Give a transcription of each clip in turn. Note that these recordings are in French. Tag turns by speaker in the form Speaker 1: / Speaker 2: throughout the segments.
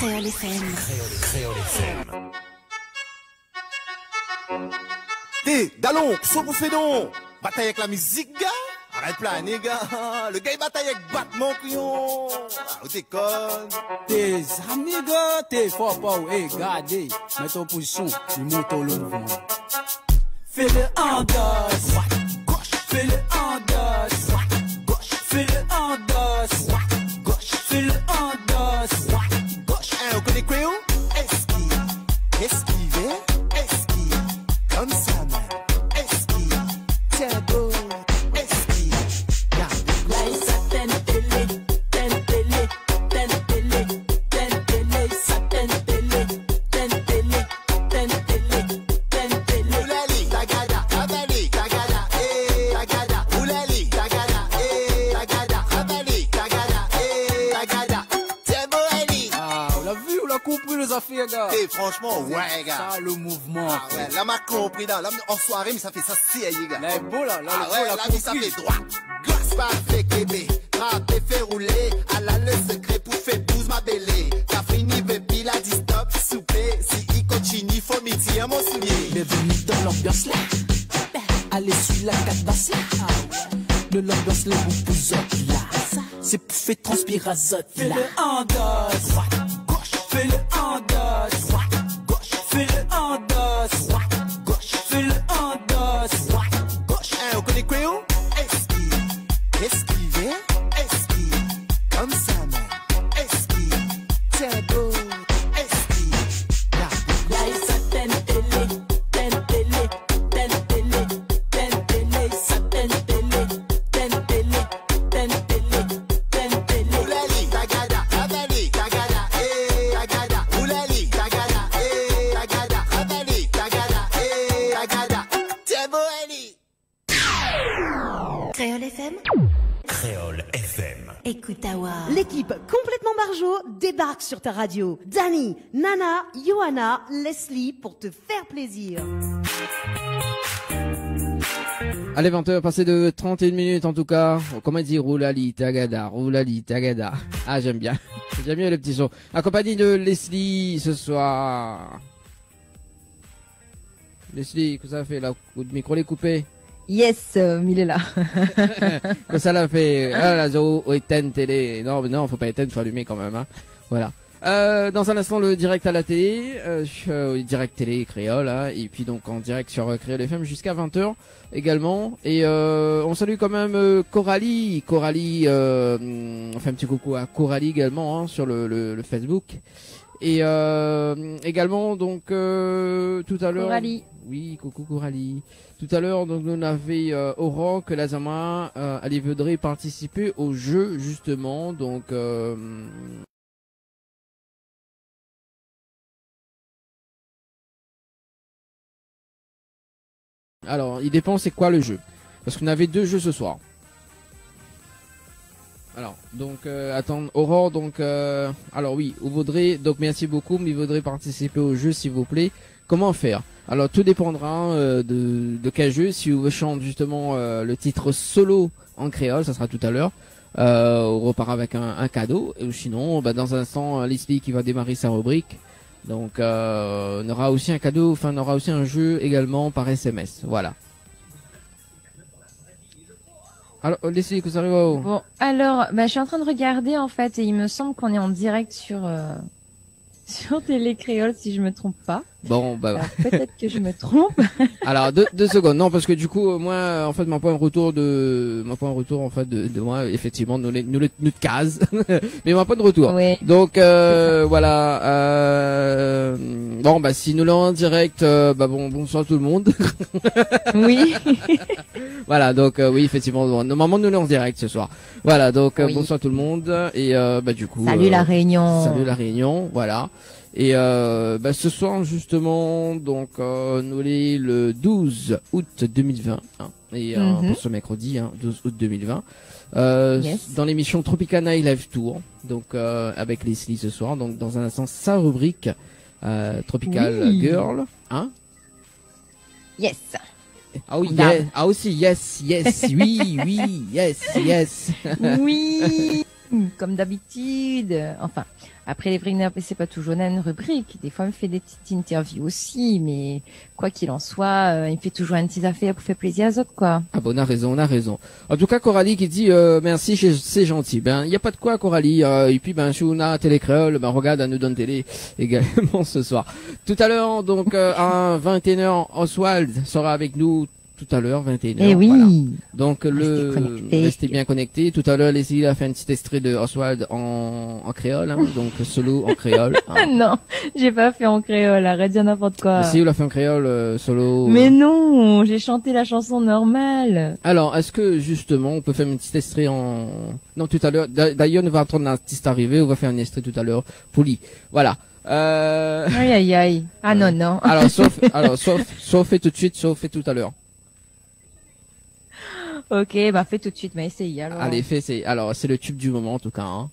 Speaker 1: Créole FM.
Speaker 2: Créole FM.
Speaker 3: Dalon, qu'est-ce que vous faites donc? Bataille avec la musique, gars? Arrête là, les gars. Le gars, il bataille avec Batman, couillon. Ah, déconne.
Speaker 4: Tes amis, gars, t'es fort pas, gardez. Mets ton position, il monte le mouvement. Fais-le en dos. Gauche. Fais-le en dos. Gauche. Fais-le en dos. Gauche. Fais-le en dos.
Speaker 3: Gauche. On connaît quoi, esquive. Esquiver. Esquive. Comme ça, man. Esquive. Tiens, go. Franchement, ouais, gars.
Speaker 4: Ça, le mouvement.
Speaker 3: Ah, ouais, là, m'a compris, là, en soirée, mais ça fait ça sérieux, gars.
Speaker 4: Là, est beau, là,
Speaker 3: ah, ouais, là, mais ça fait droit. Glace pas fait québé, frappé, fait rouler, à la le secret pour faire 12 ma belle. T'as fini, baby, la dit stop, souper, si il continue, faut midi à mon soulier.
Speaker 4: Bienvenue dans l'ambiance, là. Allez, sur la cadence, là. De l'ambiance, là, vous vous êtes là. C'est pour faire transpirer azote, là. Fais-le en dos. Gauche. Fais-le en dos. Fais-le en dos.
Speaker 3: Gauche.
Speaker 4: Fais-le en dos.
Speaker 3: Gauche. On connaît quoi, esquive. Esquiver. Esquive. Comme ça, man. Esquive. Tiens, go. Esquive.
Speaker 4: Là, il s'attend télé. Télé. Ça télé.
Speaker 3: Oulali, tagada. Abali, tagada. Tagada. Oulali, tagada. Tagada. Abali, tagada. Tagada. Tiens, bon, Ali.
Speaker 1: Créole FM.
Speaker 2: Créole FM.
Speaker 1: Écoute Awa.
Speaker 5: L'équipe complètement barjo débarque sur ta radio. Dani, Nana, Johanna, Leslie pour te faire plaisir.
Speaker 6: Allez, 20h, passé de 31 minutes en tout cas. Comment dire, roulali, tagada, roulali, tagada. Ah, j'aime bien. J'aime bien le petit son. Accompagné de Leslie ce soir. Leslie, que ça fait là? Le micro est coupé.
Speaker 7: Yes, il est là.
Speaker 6: Que ça l'a fait? Ah, la Zo, éteindre télé. Non, mais non, faut pas éteindre, faut allumer quand même, hein. Voilà. Dans un instant, le direct à la télé, direct télé créole, hein, et puis donc en direct sur Créole FM jusqu'à 20h également. Et on salue quand même Coralie. Coralie, on fait un petit coucou à Coralie également, hein, sur le Facebook. Et également donc tout à l'heure.
Speaker 7: Coralie.
Speaker 6: Oui, coucou Coralie. Tout à l'heure, donc on avait Aurore que Lazama allait voudrait participer au jeu justement, donc. Alors, il dépend c'est quoi le jeu. Parce qu'on avait 2 jeux ce soir. Alors, donc, attends, Aurore, donc, alors oui, vous voudrez, donc merci beaucoup, mais vous voudrez participer au jeu s'il vous plaît. Comment faire? Alors, tout dépendra de quel jeu. Si vous chanter justement le titre solo en créole, ça sera tout à l'heure. On repart avec un cadeau. Et sinon, bah, dans un instant, Leslie qui va démarrer sa rubrique. Donc, on aura aussi un cadeau, enfin, on aura aussi un jeu également par SMS. Voilà. Alors, Leslie, que ça arrive où?
Speaker 7: Bon, alors, je suis en train de regarder en fait et il me semble qu'on est en direct sur Télé Créole si je me trompe pas.
Speaker 6: Bon, bah.
Speaker 7: Alors, peut-être que je me trompe.
Speaker 6: Alors, deux secondes. Non, parce que du coup, moi, en fait, mon point de retour en fait de moi, effectivement, nous de case. Mais mon point de retour.
Speaker 7: Oui.
Speaker 6: Donc, voilà, bon, bah, si nous l'avons en direct, bonsoir tout le monde.
Speaker 7: Oui.
Speaker 6: Voilà, donc, oui, effectivement, normalement, nous l'avons en direct ce soir. Voilà, donc,
Speaker 7: Oui.
Speaker 6: bonsoir tout le monde. Et, du coup.
Speaker 7: Salut la Réunion.
Speaker 6: Salut la Réunion, voilà. Et ce soir justement, donc nous sommes le 12 août 2020, hein, et pour ce mercredi, 12 août 2020,
Speaker 7: Yes.
Speaker 6: dans l'émission Tropicana Live Tour, donc avec Leslie ce soir, donc dans un instant sa rubrique Tropical
Speaker 7: Oui.
Speaker 6: Girl, hein?
Speaker 7: Yes.
Speaker 6: Ah oui,
Speaker 7: Dame.
Speaker 6: ah aussi yes, oui, yes.
Speaker 7: Oui. comme d'habitude. Enfin, après les vrais c'est pas toujours une rubrique. Des fois, il me fait des petites interviews aussi, mais quoi qu'il en soit, il me fait toujours une petite affaire pour faire plaisir aux autres, quoi.
Speaker 6: Ah bon, on a raison. En tout cas, Coralie qui dit merci, c'est gentil. Ben, il y a pas de quoi, Coralie. Et puis, ben, si on a Télé Créole, ben regarde, à nous donne télé également ce soir. Tout à l'heure, donc à 21h, Oswald sera avec nous. Tout à l'heure, 21h.
Speaker 7: Eh oui.
Speaker 6: Voilà. Donc
Speaker 7: Restez
Speaker 6: bien connecté. Tout à l'heure, Leslie a fait un petit extrait de Oswald en créole, hein, donc solo en créole.
Speaker 7: Ah non, j'ai pas fait en créole, arrête de dire n'importe quoi.
Speaker 6: Si, on l'a fait en créole, solo.
Speaker 7: Mais non, j'ai chanté la chanson normale.
Speaker 6: Alors, est-ce que justement, on peut faire un petit extrait en... Non, tout à l'heure. D'ailleurs, on va attendre l'artiste arriver. On va faire un extrait tout à l'heure. Poli. Voilà.
Speaker 7: Aïe aïe aïe. Ah non.
Speaker 6: Alors, sauf fait tout de suite, sauf fait tout à l'heure.
Speaker 7: Ok, bah fais tout de suite, mais essaye alors.
Speaker 6: Allez, c'est le tube du moment en tout cas. Hein.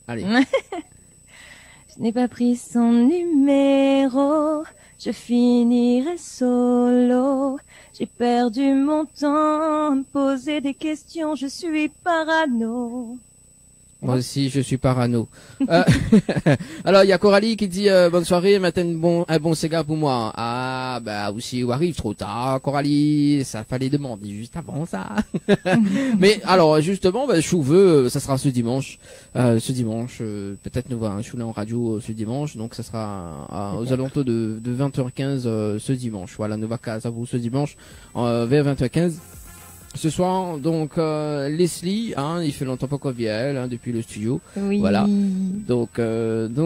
Speaker 6: Allez.
Speaker 7: Je n'ai pas pris son numéro, je finirai solo. J'ai perdu mon temps à me poser des questions, je suis parano.
Speaker 6: Moi aussi, je suis parano. Alors, il y a Coralie qui dit bonne soirée, maintenant un bon Sega pour moi. Ah, bah aussi, on arrive trop tard, Coralie. Ça fallait demander juste avant ça. Mais alors, justement, bah, je veux, ça sera ce dimanche. Peut-être nous voir un choulet en radio ce dimanche. Donc, ça sera aux alentours de 20h15 ce dimanche. Voilà, nous va à vous ce dimanche vers 20h15. Ce soir, donc Leslie, hein, il fait longtemps pas qu'on vient, hein, depuis le studio.
Speaker 7: Oui.
Speaker 6: Voilà. Donc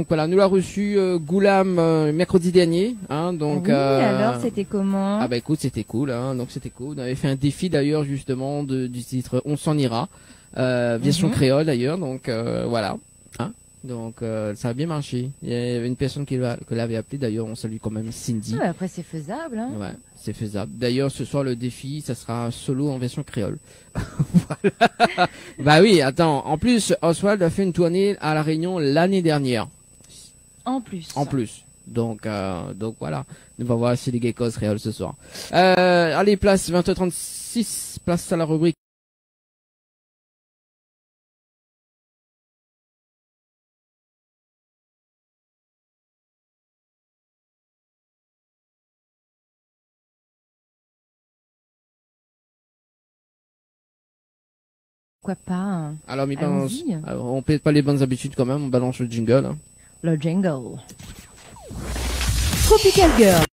Speaker 6: voilà, nous l'a reçu Goulam mercredi dernier, hein. Donc.
Speaker 7: Oui, alors c'était comment?
Speaker 6: Ah bah écoute, c'était cool, hein. Donc c'était cool. On avait fait un défi d'ailleurs justement du titre On s'en ira, version créole d'ailleurs. Donc voilà. Hein. Donc ça a bien marché. Il y avait une personne que l'avait appelé d'ailleurs. On salue quand même Cindy.
Speaker 7: Ouais, après c'est faisable, hein.
Speaker 6: Ouais. C'est faisable. D'ailleurs, ce soir, le défi, ça sera solo en version créole. Voilà. Bah oui, attends. En plus, Oswald a fait une tournée à La Réunion l'année dernière.
Speaker 7: En plus.
Speaker 6: Donc voilà. On va voir si les geckos créoles ce soir. Allez, place 20h36. Place à la rubrique.
Speaker 7: Pourquoi pas, hein.
Speaker 6: Alors,
Speaker 7: Allons-y.
Speaker 6: on pète pas les bonnes habitudes quand même. On balance le jingle. Hein.
Speaker 7: Le jingle.
Speaker 5: Tropical Girl.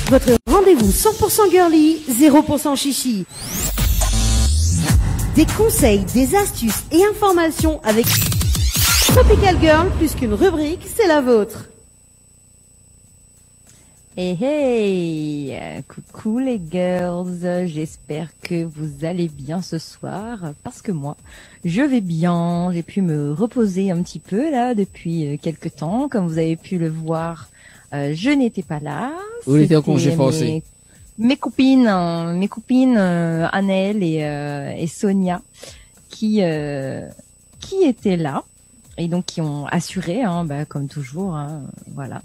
Speaker 5: Votre rendez-vous 100% girly, 0% chichi. Des conseils, des astuces et informations avec Tropical Girl, plus qu'une rubrique, c'est la vôtre.
Speaker 7: Hey, coucou les girls, j'espère que vous allez bien ce soir, parce que moi, je vais bien, j'ai pu me reposer un petit peu là depuis quelques temps, comme vous avez pu le voir, je n'étais pas là.
Speaker 6: Vous étiez en congé forcé.
Speaker 7: Mes copines, Annelle et Sonia, qui étaient là, et donc qui ont assuré, hein, bah, comme toujours, hein, voilà.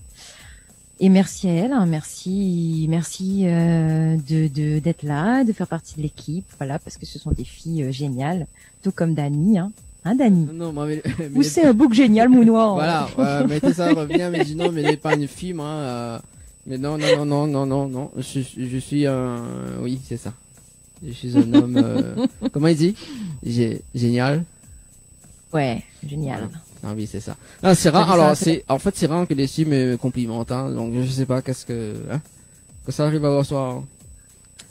Speaker 7: Et merci à elle, hein, merci d'être là, de faire partie de l'équipe, voilà, parce que ce sont des filles géniales, tout comme Dani, hein, Dani.
Speaker 6: Non, moi, mais
Speaker 7: Ou c'est un bouc génial, mon noir.
Speaker 6: Voilà, mettez ça revient, mais dis non, mais n'est pas une fille, moi. Mais non, je suis un, oui, c'est ça. Je suis un homme, comment il dit? Génial.
Speaker 7: Ouais, génial.
Speaker 6: Ah oui, c'est ça. Ah, c'est rare. Alors,
Speaker 7: ça,
Speaker 6: en fait, c'est rare que les filles me complimentent, hein. Donc, je sais pas qu'est-ce que, hein. Que ça arrive à voir soir.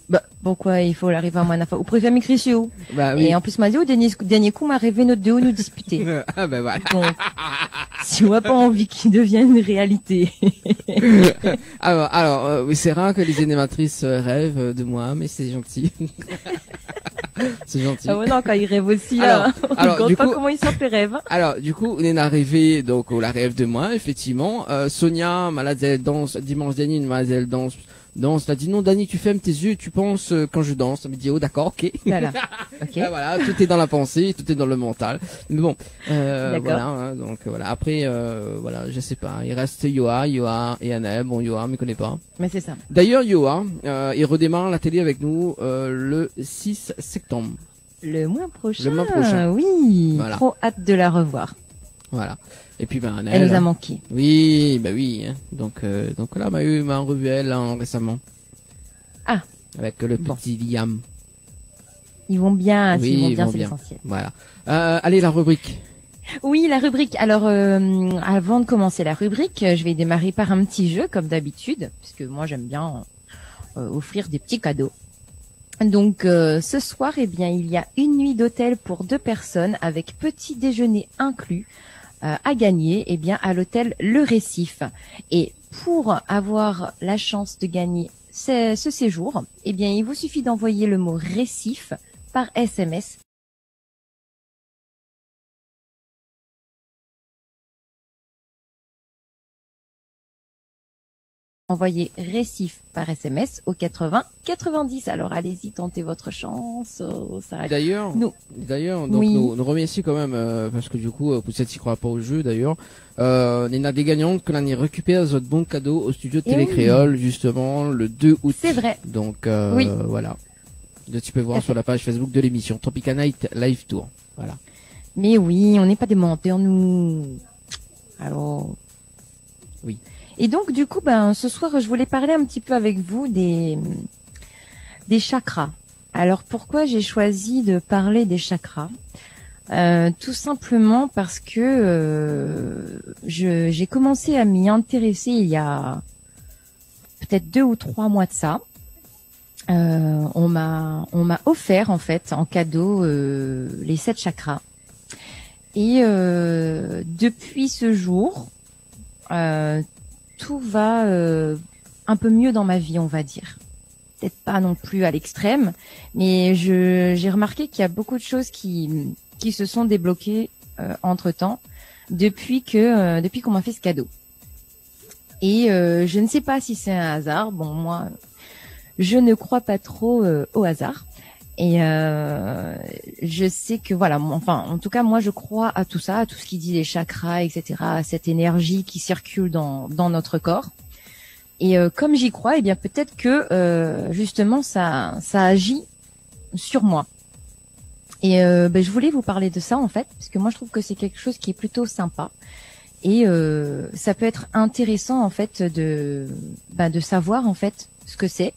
Speaker 7: Bah, pourquoi il faut l'arriver à moi, ou préfère m'écrire sur où?
Speaker 6: Bah, oui.
Speaker 7: Et en plus, m'a dit, au dernier coup, m'a rêvé notre deux nous disputer.
Speaker 6: Ah, ben voilà.
Speaker 7: Donc, si on n'a pas envie qu'il devienne une réalité.
Speaker 6: Alors, oui, c'est rare que les animatrices rêvent de moi, mais c'est gentil. C'est gentil.
Speaker 7: Ah ouais, non, quand ils rêvent aussi, là.
Speaker 6: Alors,
Speaker 7: On ne
Speaker 6: du
Speaker 7: pas
Speaker 6: coup,
Speaker 7: comment ils sortent les rêves.
Speaker 6: Alors, du coup, on est arrivé, donc, au la rêve de moi, effectivement. Sonia, malade, elle danse, dimanche dernier, une malade, elle danse danse. T'as dit non, Dani, tu fermes tes yeux, tu penses quand je danse. Ça me dit oh d'accord, ok.
Speaker 7: Voilà. Ok.
Speaker 6: Ah, voilà, tout est dans la pensée, tout est dans le mental. Mais bon,
Speaker 7: D'accord.
Speaker 6: voilà. Hein, donc voilà. Après, voilà, je sais pas. Il reste Yoa et Annel. Bon, Yoa, me connaît pas.
Speaker 7: Mais c'est ça.
Speaker 6: D'ailleurs, Yoa, il redémarre la télé avec nous le 6 septembre.
Speaker 7: Le mois prochain.
Speaker 6: Le mois prochain.
Speaker 7: Oui.
Speaker 6: Voilà.
Speaker 7: Trop hâte de la revoir.
Speaker 6: Voilà. Et puis ben
Speaker 7: Elle
Speaker 6: Annel.
Speaker 7: nous a manqué.
Speaker 6: Oui, bah oui. Hein. Donc là, m'a revu elle hein, récemment.
Speaker 7: Ah.
Speaker 6: Avec le
Speaker 7: Bon.
Speaker 6: petit Liam.
Speaker 7: Ils vont bien,
Speaker 6: Oui,
Speaker 7: ils vont
Speaker 6: ils
Speaker 7: bien,
Speaker 6: vont
Speaker 7: c'est
Speaker 6: bien.
Speaker 7: l'essentiel.
Speaker 6: Voilà. Allez, la rubrique.
Speaker 7: Oui, la rubrique. Alors, avant de commencer la rubrique, je vais démarrer par un petit jeu, comme d'habitude, puisque moi j'aime bien offrir des petits cadeaux. Donc, ce soir, eh bien, il y a une nuit d'hôtel pour 2 personnes avec petit déjeuner inclus à gagner, eh bien, à l'hôtel Le Récif. Et pour avoir la chance de gagner ce séjour, eh bien, il vous suffit d'envoyer le mot récif par SMS. Envoyez récif par SMS au 80 90. Alors allez-y, tentez votre chance. Ça arrive.
Speaker 6: D'ailleurs,
Speaker 7: Nous.
Speaker 6: donc
Speaker 7: Oui.
Speaker 6: nous remercions quand même parce que du coup, pour celles qui croient pas au jeu d'ailleurs, il y a des gagnantes que l'on y récupère votre bon cadeau au studio de
Speaker 7: Eh
Speaker 6: Télé
Speaker 7: oui.
Speaker 6: Créole justement le 2 août.
Speaker 7: C'est vrai.
Speaker 6: Donc
Speaker 7: Oui.
Speaker 6: voilà. Donc, tu peux voir
Speaker 7: Tout à
Speaker 6: sur la page Facebook de l'émission Tropica Night Live Tour. Voilà.
Speaker 7: Mais oui, on n'est pas des menteurs, nous. Alors.
Speaker 6: Oui.
Speaker 7: Et donc, du coup, ce soir, je voulais parler un petit peu avec vous des chakras. Alors, pourquoi j'ai choisi de parler des chakras? Tout simplement parce que j'ai commencé à m'y intéresser il y a peut-être 2 ou 3 mois de ça. On m'a offert en fait en cadeau les 7 chakras. Et depuis ce jour, tout va un peu mieux dans ma vie, on va dire. Peut-être pas non plus à l'extrême, mais j'ai remarqué qu'il y a beaucoup de choses qui se sont débloquées entre-temps depuis qu'on m'a fait ce cadeau. Et je ne sais pas si c'est un hasard. Bon, moi, je ne crois pas trop au hasard. Et je sais que voilà, enfin, en tout cas, moi, je crois à tout ça, à tout ce qui dit les chakras, etc., à cette énergie qui circule dans notre corps. Et comme j'y crois, eh bien, peut-être que justement, ça agit sur moi. Et je voulais vous parler de ça en fait, parce que moi, je trouve que c'est quelque chose qui est plutôt sympa. Et ça peut être intéressant en fait de savoir en fait ce que c'est.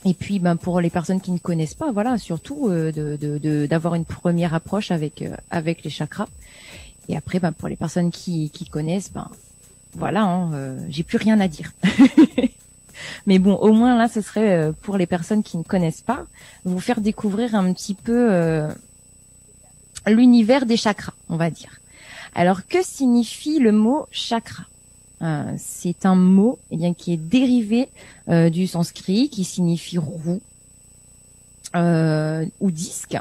Speaker 7: Et puis, pour les personnes qui ne connaissent pas, voilà, surtout d'avoir une première approche avec les chakras. Et après, pour les personnes qui connaissent, voilà, hein, j'ai plus rien à dire. Mais bon, au moins là, ce serait pour les personnes qui ne connaissent pas, vous faire découvrir un petit peu l'univers des chakras, on va dire. Alors, que signifie le mot chakra? C'est un mot qui est dérivé du sanskrit, qui signifie roue ou disque.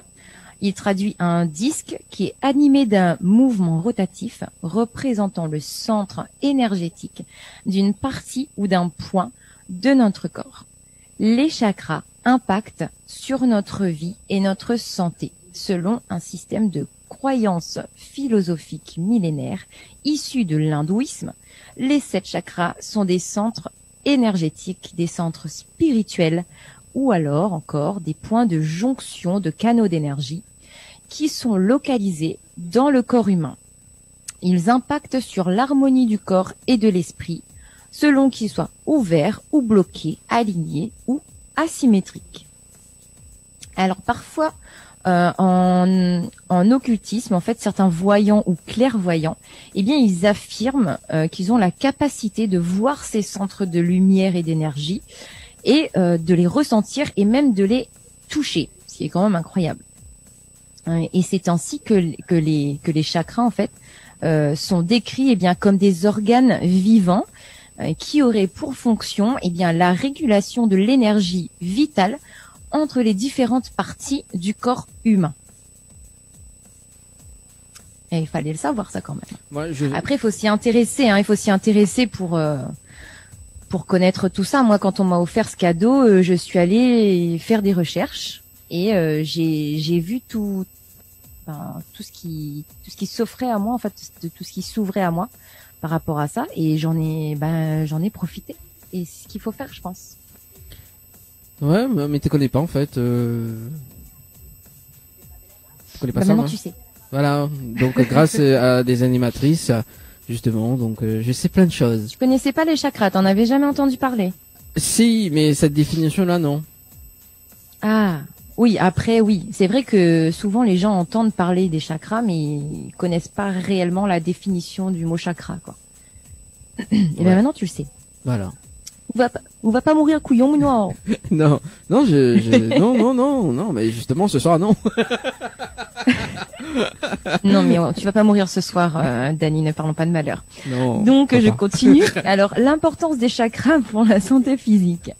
Speaker 7: Il traduit un disque qui est animé d'un mouvement rotatif représentant le centre énergétique d'une partie ou d'un point de notre corps. Les chakras impactent sur notre vie et notre santé selon un système de croyances philosophiques millénaires issus de l'hindouisme. Les 7 chakras sont des centres énergétiques, des centres spirituels ou alors encore des points de jonction de canaux d'énergie qui sont localisés dans le corps humain. Ils impactent sur l'harmonie du corps et de l'esprit selon qu'ils soient ouverts ou bloqués, alignés ou asymétriques. Alors parfois, en occultisme, en fait, certains voyants ou clairvoyants, eh bien, ils affirment qu'ils ont la capacité de voir ces centres de lumière et d'énergie et de les ressentir et même de les toucher, ce qui est quand même incroyable. Et c'est ainsi que les chakras, en fait, sont décrits comme des organes vivants qui auraient pour fonction la régulation de l'énergie vitale entre les différentes parties du corps humain. Et il fallait le savoir ça quand même.
Speaker 6: Moi,
Speaker 7: Après, il faut s'y intéresser, il faut s'y intéresser pour pour connaître tout ça, moi, quand on m'a offert ce cadeau, je suis allée faire des recherches et j'ai vu tout ce qui s'offrait à moi, en fait, tout ce qui s'ouvrait à moi par rapport à ça, et j'en ai profité. Et c'est ce qu'il faut faire, je pense.
Speaker 6: Ouais, mais tu connais pas en fait. Tu connais pas ça,
Speaker 7: Maintenant,
Speaker 6: hein.
Speaker 7: tu sais.
Speaker 6: Voilà, donc grâce à des animatrices, justement, donc je sais plein de choses.
Speaker 7: Tu connaissais pas les chakras, t'en avais jamais entendu parler?
Speaker 6: Si, mais cette définition-là, non.
Speaker 7: Ah, oui, après, oui. C'est vrai que souvent les gens entendent parler des chakras, mais ils connaissent pas réellement la définition du mot chakra, quoi. Et ben maintenant, tu le sais.
Speaker 6: Voilà.
Speaker 7: On va pas mourir couillon, non.
Speaker 6: Non, non, non, mais justement, ce soir, non.
Speaker 7: Non, mais tu vas pas mourir ce soir, Dani, ne parlons pas de malheur.
Speaker 6: Non.
Speaker 7: Donc, je
Speaker 6: Enfin.
Speaker 7: continue. Alors, l'importance des chakras pour la santé physique.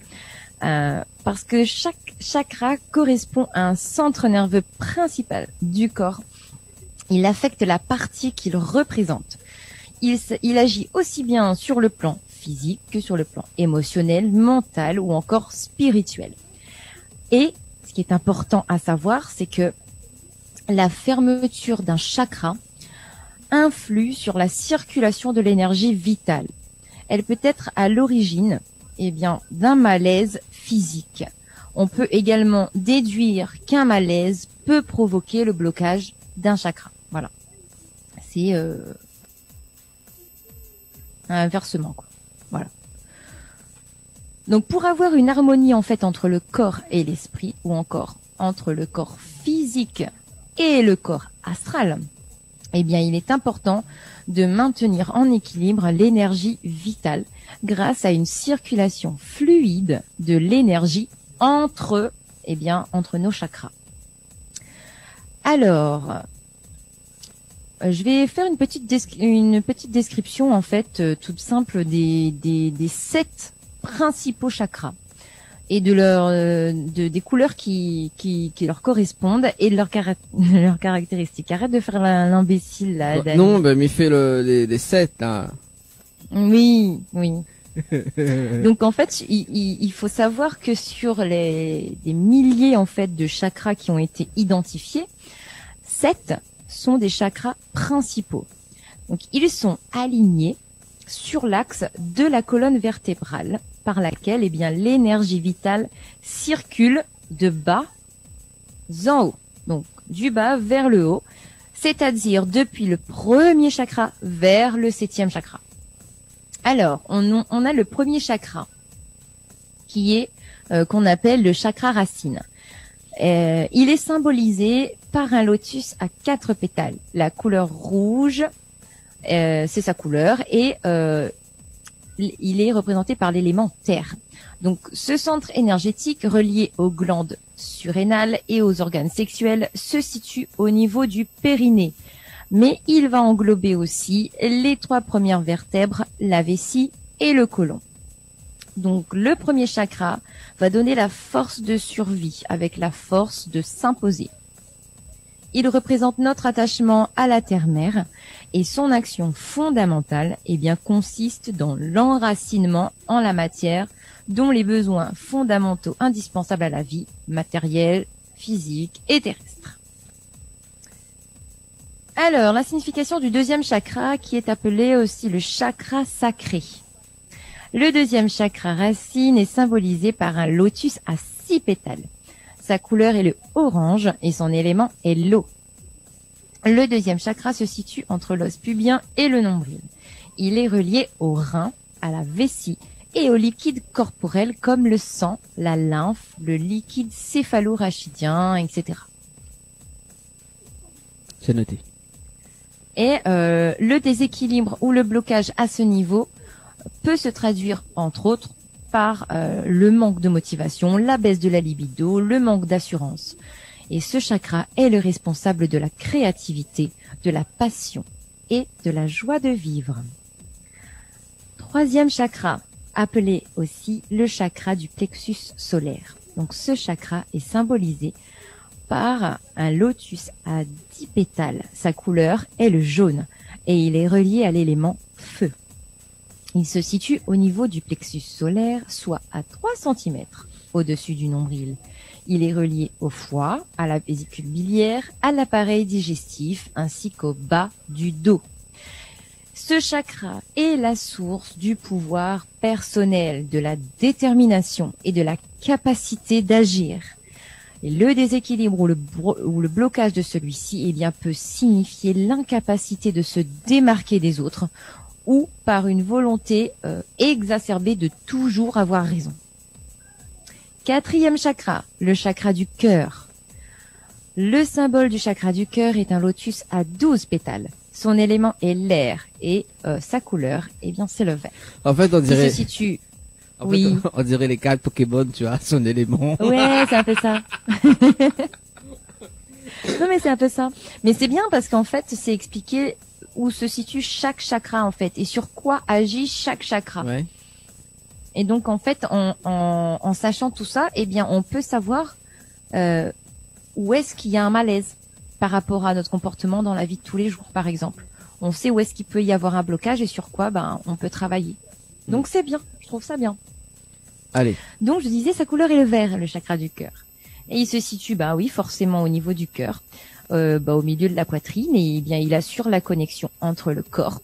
Speaker 7: Parce que chaque chakra correspond à un centre nerveux principal du corps. Il affecte la partie qu'il représente. Il agit aussi bien sur le plan physique que sur le plan émotionnel, mental ou encore spirituel. Et ce qui est important à savoir, c'est que la fermeture d'un chakra influe sur la circulation de l'énergie vitale. Elle peut être à l'origine, d'un malaise physique. On peut également déduire qu'un malaise peut provoquer le blocage d'un chakra. Voilà. C'est inversement, quoi. Voilà. Donc, pour avoir une harmonie, en fait, entre le corps et l'esprit, ou encore entre le corps physique et le corps astral, il est important de maintenir en équilibre l'énergie vitale grâce à une circulation fluide de l'énergie entre nos chakras. Alors, je vais faire une petite description, en fait, toute simple des 7 principaux chakras et de des couleurs qui leur correspondent et de leurs caractéristiques. Arrête de faire l'imbécile, là, Dani.
Speaker 6: Non, mais fais les 7, là.
Speaker 7: Oui. Donc, en fait, il faut savoir que sur des milliers, en fait, de chakras qui ont été identifiés, 7 sont des chakras principaux. Donc, ils sont alignés sur l'axe de la colonne vertébrale par laquelle l'énergie vitale circule de bas en haut. Donc, du bas vers le haut, c'est-à-dire depuis le premier chakra vers le 7e chakra. Alors, on a le premier chakra qui est qu'on appelle le chakra racine. Il est symbolisé par un lotus à 4 pétales. La couleur rouge, c'est sa couleur, et il est représenté par l'élément terre. Donc, ce centre énergétique relié aux glandes surrénales et aux organes sexuels se situe au niveau du périnée. Mais il va englober aussi les 3 premières vertèbres, la vessie et le côlon. Donc, le premier chakra va donner la force de survie avec la force de s'imposer. Il représente notre attachement à la terre-mère et son action fondamentale consiste dans l'enracinement en la matière dont les besoins fondamentaux indispensables à la vie, matérielle, physique et terrestre. Alors, la signification du deuxième chakra qui est appelé aussi le chakra sacré. Le deuxième chakra racine est symbolisé par un lotus à 6 pétales. Sa couleur est le orange et son élément est l'eau. Le deuxième chakra se situe entre l'os pubien et le nombril. Il est relié aux reins, à la vessie et aux liquides corporels comme le sang, la lymphe, le liquide céphalo-rachidien, etc.
Speaker 6: C'est noté.
Speaker 7: Et le déséquilibre ou le blocage à ce niveau peut se traduire, entre autres, par le manque de motivation, la baisse de la libido, le manque d'assurance. Et ce chakra est le responsable de la créativité, de la passion et de la joie de vivre. Troisième chakra, appelé aussi le chakra du plexus solaire. Donc ce chakra est symbolisé par un lotus à 10 pétales. Sa couleur est le jaune et il est relié à l'élément feu. Il se situe au niveau du plexus solaire, soit à 3 cm au-dessus du nombril. Il est relié au foie, à la vésicule biliaire, à l'appareil digestif ainsi qu'au bas du dos. Ce chakra est la source du pouvoir personnel, de la détermination et de la capacité d'agir. Et le déséquilibre ou le blocage de celui-ci, eh bien, peut signifier l'incapacité de se démarquer des autres ou par une volonté exacerbée de toujours avoir raison. 4e chakra, le chakra du cœur. Le symbole du chakra du cœur est un lotus à 12 pétales. Son élément est l'air et sa couleur, eh bien, c'est le vert.
Speaker 6: En fait, on dirait...
Speaker 7: Il se situe...
Speaker 6: En
Speaker 7: Oui.
Speaker 6: fait, on dirait les cartes Pokémon, tu vois, son élément.
Speaker 7: Ouais, c'est un peu ça. Non, mais c'est un peu ça. Mais c'est bien parce qu'en fait, c'est expliqué où se situe chaque chakra, en fait, et sur quoi agit chaque chakra.
Speaker 6: Ouais.
Speaker 7: Et donc, en fait, en sachant tout ça, eh bien, on peut savoir où est-ce qu'il y a un malaise par rapport à notre comportement dans la vie de tous les jours, par exemple. On sait où est-ce qu'il peut y avoir un blocage et sur quoi, on peut travailler. Donc, c'est bien. Je trouve ça bien.
Speaker 6: Allez.
Speaker 7: Donc, je disais, sa couleur est le vert, le chakra du cœur. Et il se situe, oui, forcément au niveau du cœur, au milieu de la poitrine, et bien, il assure la connexion entre le corps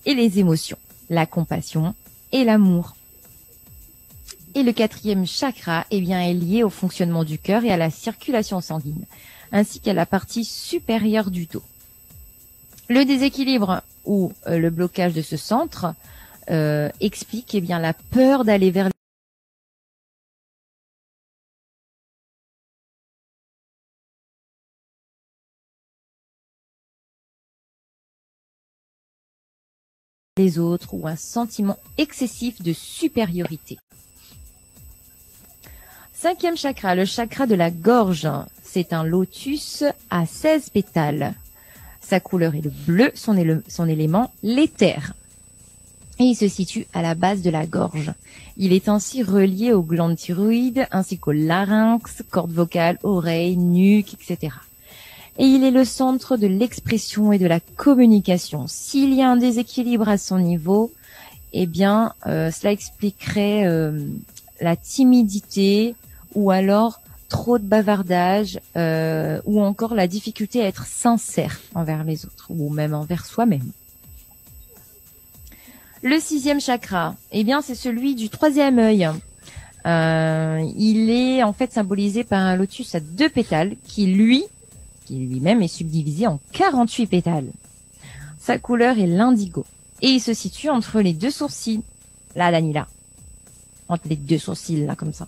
Speaker 7: et les émotions, la compassion et l'amour. Et le 4e chakra, eh bien, est lié au fonctionnement du cœur et à la circulation sanguine, ainsi qu'à la partie supérieure du dos. Le déséquilibre ou le blocage de ce centre explique, eh bien, la peur d'aller vers les autres ou un sentiment excessif de supériorité. 5e chakra, le chakra de la gorge. C'est un lotus à 16 pétales. Sa couleur est le bleu, son élément l'éther. Et il se situe à la base de la gorge. Il est ainsi relié aux glandes thyroïdes ainsi qu'au larynx, cordes vocales, oreilles, nuque, etc. Et il est le centre de l'expression et de la communication. S'il y a un déséquilibre à son niveau, eh bien, cela expliquerait la timidité ou alors trop de bavardage ou encore la difficulté à être sincère envers les autres ou même envers soi-même. Le 6e chakra, eh bien, c'est celui du 3e œil. Il est en fait symbolisé par un lotus à 2 pétales qui lui-même est subdivisé en 48 pétales. Sa couleur est l'indigo et il se situe entre les 2 sourcils. Là, Danila. Entre les 2 sourcils, là, comme ça.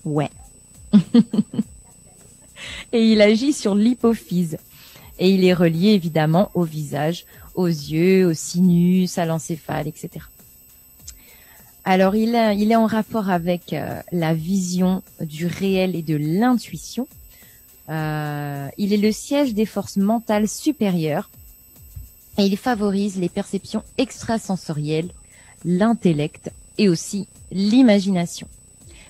Speaker 7: Ouais. Et il agit sur l'hypophyse. Et il est relié évidemment au visage, aux yeux, au sinus, à l'encéphale, etc. Alors, il est en rapport avec la vision du réel et de l'intuition. Il est le siège des forces mentales supérieures et il favorise les perceptions extrasensorielles, l'intellect et aussi l'imagination.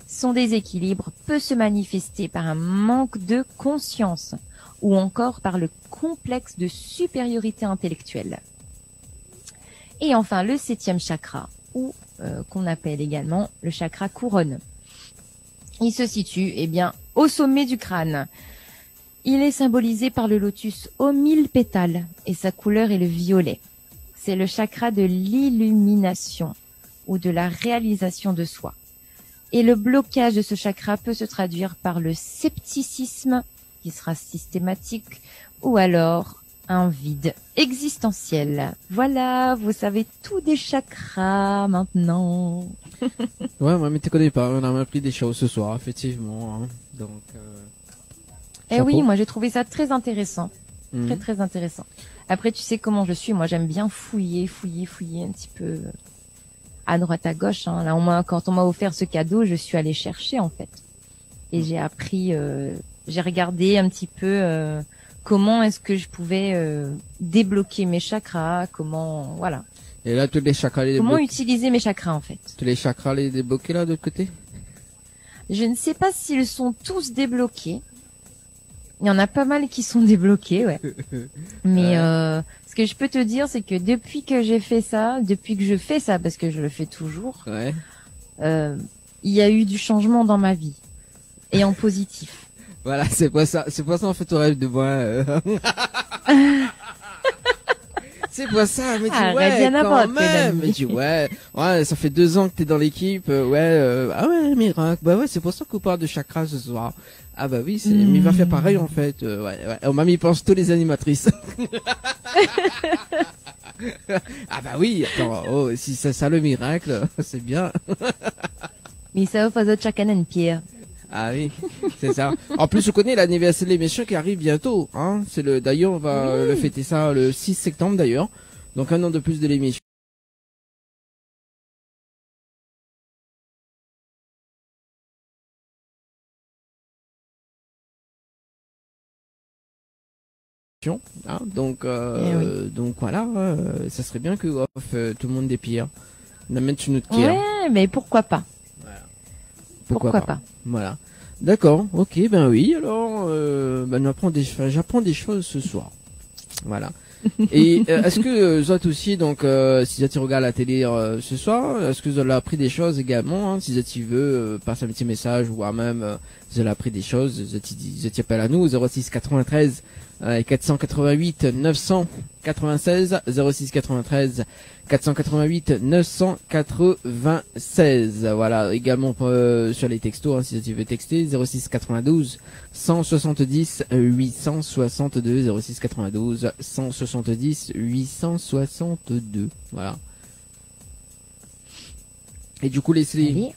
Speaker 7: Son déséquilibre peut se manifester par un manque de conscience ou encore par le complexe de supériorité intellectuelle. Et enfin, le 7e chakra, ou qu'on appelle également le chakra couronne. Il se situe, eh bien, au sommet du crâne. Il est symbolisé par le lotus aux 1000 pétales et sa couleur est le violet. C'est le chakra de l'illumination ou de la réalisation de soi. Et le blocage de ce chakra peut se traduire par le scepticisme, qui sera systématique, ou alors un vide existentiel. Voilà, vous savez tout des chakras maintenant.
Speaker 6: Ouais, moi, mais tu connais pas, on a appris des choses ce soir, effectivement. Hein. Donc,
Speaker 7: eh oui, moi j'ai trouvé ça très intéressant.
Speaker 6: Mhm.
Speaker 7: Très très intéressant. Après, tu sais comment je suis, moi j'aime bien fouiller un petit peu à droite à gauche. Hein. Là, quand on m'a offert ce cadeau, je suis allée chercher en fait. Et j'ai appris, j'ai regardé un petit peu comment est-ce que je pouvais débloquer mes chakras, voilà.
Speaker 6: Et là, tous les chakras les
Speaker 7: Comment
Speaker 6: débloqués.
Speaker 7: utiliser mes chakras en fait.
Speaker 6: Tous les chakras les débloqués là, de l'autre côté?
Speaker 7: Je ne sais pas s'ils sont tous débloqués. Il y en a pas mal qui sont débloqués, ouais. Mais ce que je peux te dire, c'est que depuis que je fais ça, parce que je le fais toujours,
Speaker 6: Ouais.
Speaker 7: il y a eu du changement dans ma vie. Et en positif.
Speaker 6: Voilà, c'est pas ça en fait au rêve de moi. C'est pas ça, mais dis
Speaker 7: Arrête,
Speaker 6: ouais,
Speaker 7: bien
Speaker 6: quand
Speaker 7: n'importe,
Speaker 6: même.
Speaker 7: Mélanie.
Speaker 6: Mais dis ouais, ça fait 2 ans que t'es dans l'équipe, ah ouais, miracle. Bah ouais, c'est pour ça qu'on parle de chakra ce soir. Ah bah oui, mais il va faire pareil en fait. Ouais. Oh, mamie pense tous les animatrices. Ah bah oui, attends, si c'est ça le miracle, c'est bien.
Speaker 7: Mais ça va faire chaque année une pierre.
Speaker 6: Ah oui, c'est ça. En plus, je connais l'anniversaire de l'émission qui arrive bientôt. Hein. D'ailleurs, on va le fêter ça le 6 septembre d'ailleurs. Donc 1 an de plus de l'émission. Hein. Donc voilà, ça serait bien que tout le monde des pierres. On amène une autre pierre.
Speaker 7: Ouais, mais pourquoi pas? Pourquoi pas?
Speaker 6: Voilà. D'accord, ok, ben oui, alors j'apprends des choses ce soir. Voilà. Et est-ce que vous autres aussi, donc si tu regardes la télé ce soir, est-ce que vous avez appris des choses également, hein, si tu veux passer un petit message ou même vous avez appris des choses, vous appellent à nous 06 93 488 996 06 93 488 996. Voilà, également sur les textos, hein, si tu veux texter 06 92 170 862 06 92 170 862. Voilà. Et du coup, Leslie.
Speaker 7: Allez.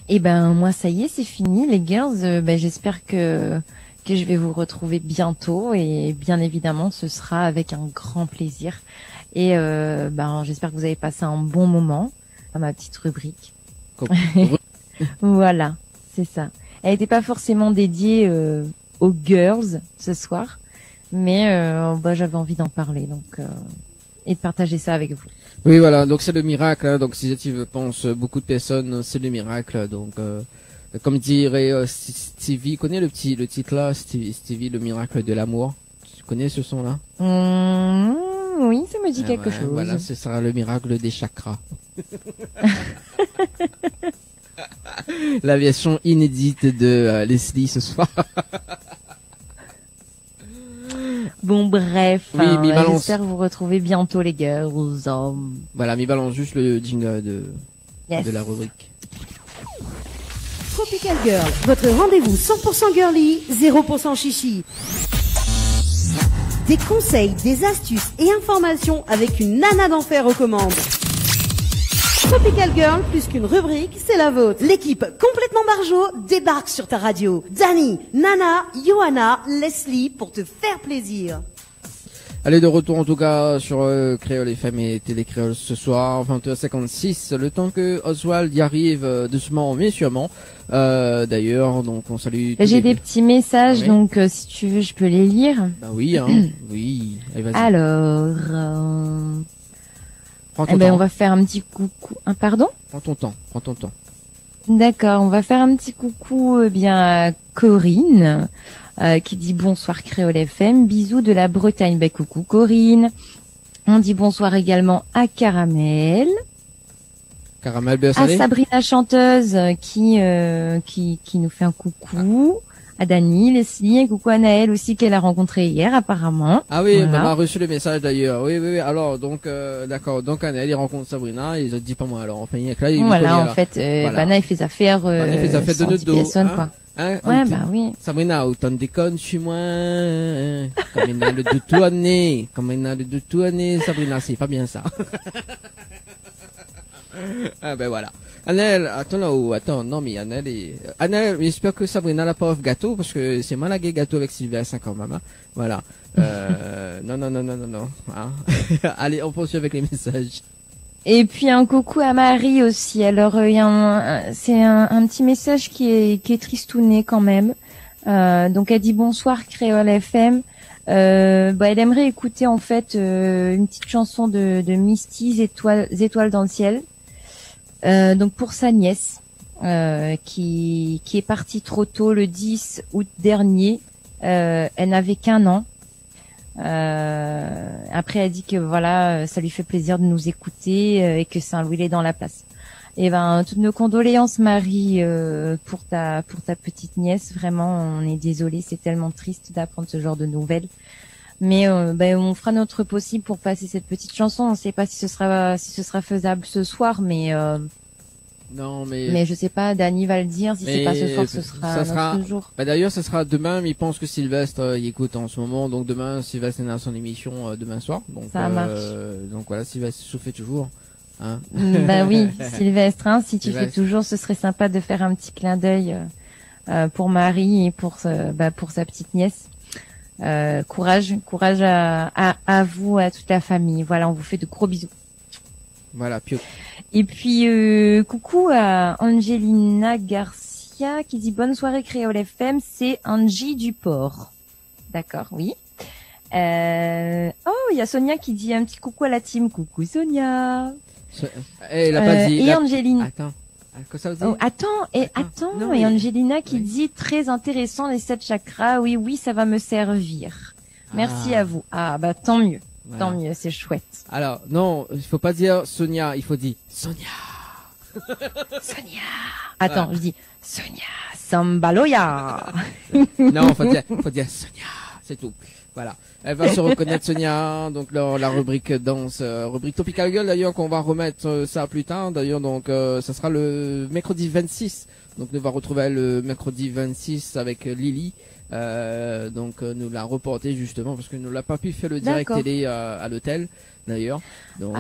Speaker 7: Et ben moi ça y est, c'est fini les girls. J'espère que je vais vous retrouver bientôt et bien évidemment ce sera avec un grand plaisir. Et j'espère que vous avez passé un bon moment à ma petite rubrique. Voilà, c'est ça. Elle n'était pas forcément dédiée aux girls ce soir, mais j'avais envie d'en parler et de partager ça avec vous.
Speaker 6: Oui, voilà, donc c'est le miracle, hein, donc si tu penses beaucoup de personnes, c'est le miracle, donc comme dirait Stevie, connais le titre là, Stevie, le miracle de l'amour. Tu connais ce son là?
Speaker 7: Oui, ça me dit quelque chose.
Speaker 6: Voilà, ce sera le miracle des chakras. La version inédite de Leslie ce soir.
Speaker 7: Bon, bref,
Speaker 6: oui,
Speaker 7: j'espère vous retrouver bientôt les girls.
Speaker 6: Voilà, mi balance juste le jingle de la rubrique.
Speaker 5: Tropical Girl, votre rendez-vous 100% girly, 0% chichi. Des conseils, des astuces et informations avec une nana d'enfer aux commandes. Tropical Girl, plus qu'une rubrique, c'est la vôtre. L'équipe complètement barjo débarque sur ta radio. Dani, Nana, Johanna, Leslie pour te faire plaisir.
Speaker 6: Allez, de retour en tout cas sur Créole FM et Télé Créole ce soir, 20h56, le temps que Oswald y arrive doucement mais sûrement. D'ailleurs, donc on salue.
Speaker 7: J'ai des petits messages, donc si tu veux, je peux les lire.
Speaker 6: Bah oui, hein, oui. Allez, vas-y.
Speaker 7: Alors,
Speaker 6: prends ton temps.
Speaker 7: On va faire un petit coucou. Pardon?
Speaker 6: Prends ton temps.
Speaker 7: D'accord, on va faire un petit coucou à Corinne. Qui dit bonsoir Créole FM, bisous de la Bretagne. Coucou Corinne. On dit bonsoir également à Caramel.
Speaker 6: Caramel beurre salé.
Speaker 7: À Sabrina chanteuse qui nous fait un coucou. À Dani, Leslie, et coucou à Naël aussi qu'elle a rencontré hier apparemment.
Speaker 6: Ah oui,
Speaker 7: voilà.
Speaker 6: On a reçu le message d'ailleurs. Oui. Alors donc d'accord. Donc Naël il rencontre Sabrina, ils ont dit pas moi alors. Enfin il
Speaker 7: Bana il fait affaire.
Speaker 6: Il fait affaire de notre dos.
Speaker 7: Personne, quoi.
Speaker 6: Hein,
Speaker 7: oui.
Speaker 6: Sabrina, autant déconne, je suis moi. Comme il a le de tout année. Sabrina, c'est pas bien ça. Ah ben voilà. Annelle, attends, non mais Annelle, j'espère que Sabrina n'a pas offre gâteau parce que c'est malagué gâteau avec Sylvia 5 ans, maman. Voilà. Non. Hein. Allez, on poursuit avec les messages.
Speaker 7: Et puis un coucou à Marie aussi. Alors c'est un petit message qui est tristouné quand même. Donc elle dit bonsoir Créole FM. Elle aimerait écouter en fait une petite chanson de Misty, Étoiles dans le ciel. Donc pour sa nièce qui est partie trop tôt le 10 août dernier Elle n'avait qu'un an. Après, elle dit que voilà, ça lui fait plaisir de nous écouter et que Saint-Louis est dans la place. Et ben, toutes nos condoléances, Marie, pour ta petite nièce. Vraiment, on est désolé, c'est tellement triste d'apprendre ce genre de nouvelles. Mais on fera notre possible pour passer cette petite chanson. On ne sait pas si ce sera faisable ce soir, mais
Speaker 6: Non, mais.
Speaker 7: mais je sais pas. Dany va le dire. Si c'est pas ce soir, ce
Speaker 6: ça
Speaker 7: sera un autre jour.
Speaker 6: Bah d'ailleurs, ça sera demain. Mais il pense que Sylvestre il écoute en ce moment, donc demain Sylvestre est dans son émission demain soir. Donc
Speaker 7: Ça marche.
Speaker 6: donc voilà, Sylvestre souffle toujours. Hein.
Speaker 7: Bah oui, Sylvestre. Hein, si tu fais
Speaker 6: Sylvestre.
Speaker 7: toujours, ce serait sympa de faire un petit clin d'œil pour Marie et pour sa petite nièce. Courage à vous, à toute la famille. Voilà, on vous fait de gros bisous.
Speaker 6: Voilà, Pio.
Speaker 7: Et puis coucou à Angelina Garcia qui dit bonne soirée Créole FM, c'est Angie Duport. D'accord, oui. Oh, il y a Sonia qui dit un petit coucou à la team. Coucou Sonia.
Speaker 6: Elle a pas dit.
Speaker 7: Et Angelina.
Speaker 6: Attends. Qu'est-ce que ça veut dire?
Speaker 7: Oh, attends,
Speaker 6: Non,
Speaker 7: et
Speaker 6: mais-
Speaker 7: Angelina qui
Speaker 6: oui.
Speaker 7: dit très intéressant les 7 chakras. Oui, ça va me servir. Merci
Speaker 6: Ah.
Speaker 7: à vous. Ah bah tant mieux,
Speaker 6: Voilà.
Speaker 7: tant mieux, c'est chouette.
Speaker 6: Alors, non, il faut pas dire Sonia, il faut dire Sonia.
Speaker 7: Sonia. Attends, je dis Sonia Sambaloya.
Speaker 6: Non, faut dire Sonia, c'est tout. Voilà. Elle va se reconnaître Sonia, donc la rubrique danse, rubrique Tropical Girl d'ailleurs qu'on va remettre ça plus tard d'ailleurs, donc ça sera le mercredi 26. Donc nous va retrouver le mercredi 26 avec Lily. Donc nous l'a reporté justement parce que nous l'a pas pu faire le direct
Speaker 7: D'accord.
Speaker 6: télé à l'hôtel d'ailleurs. Donc,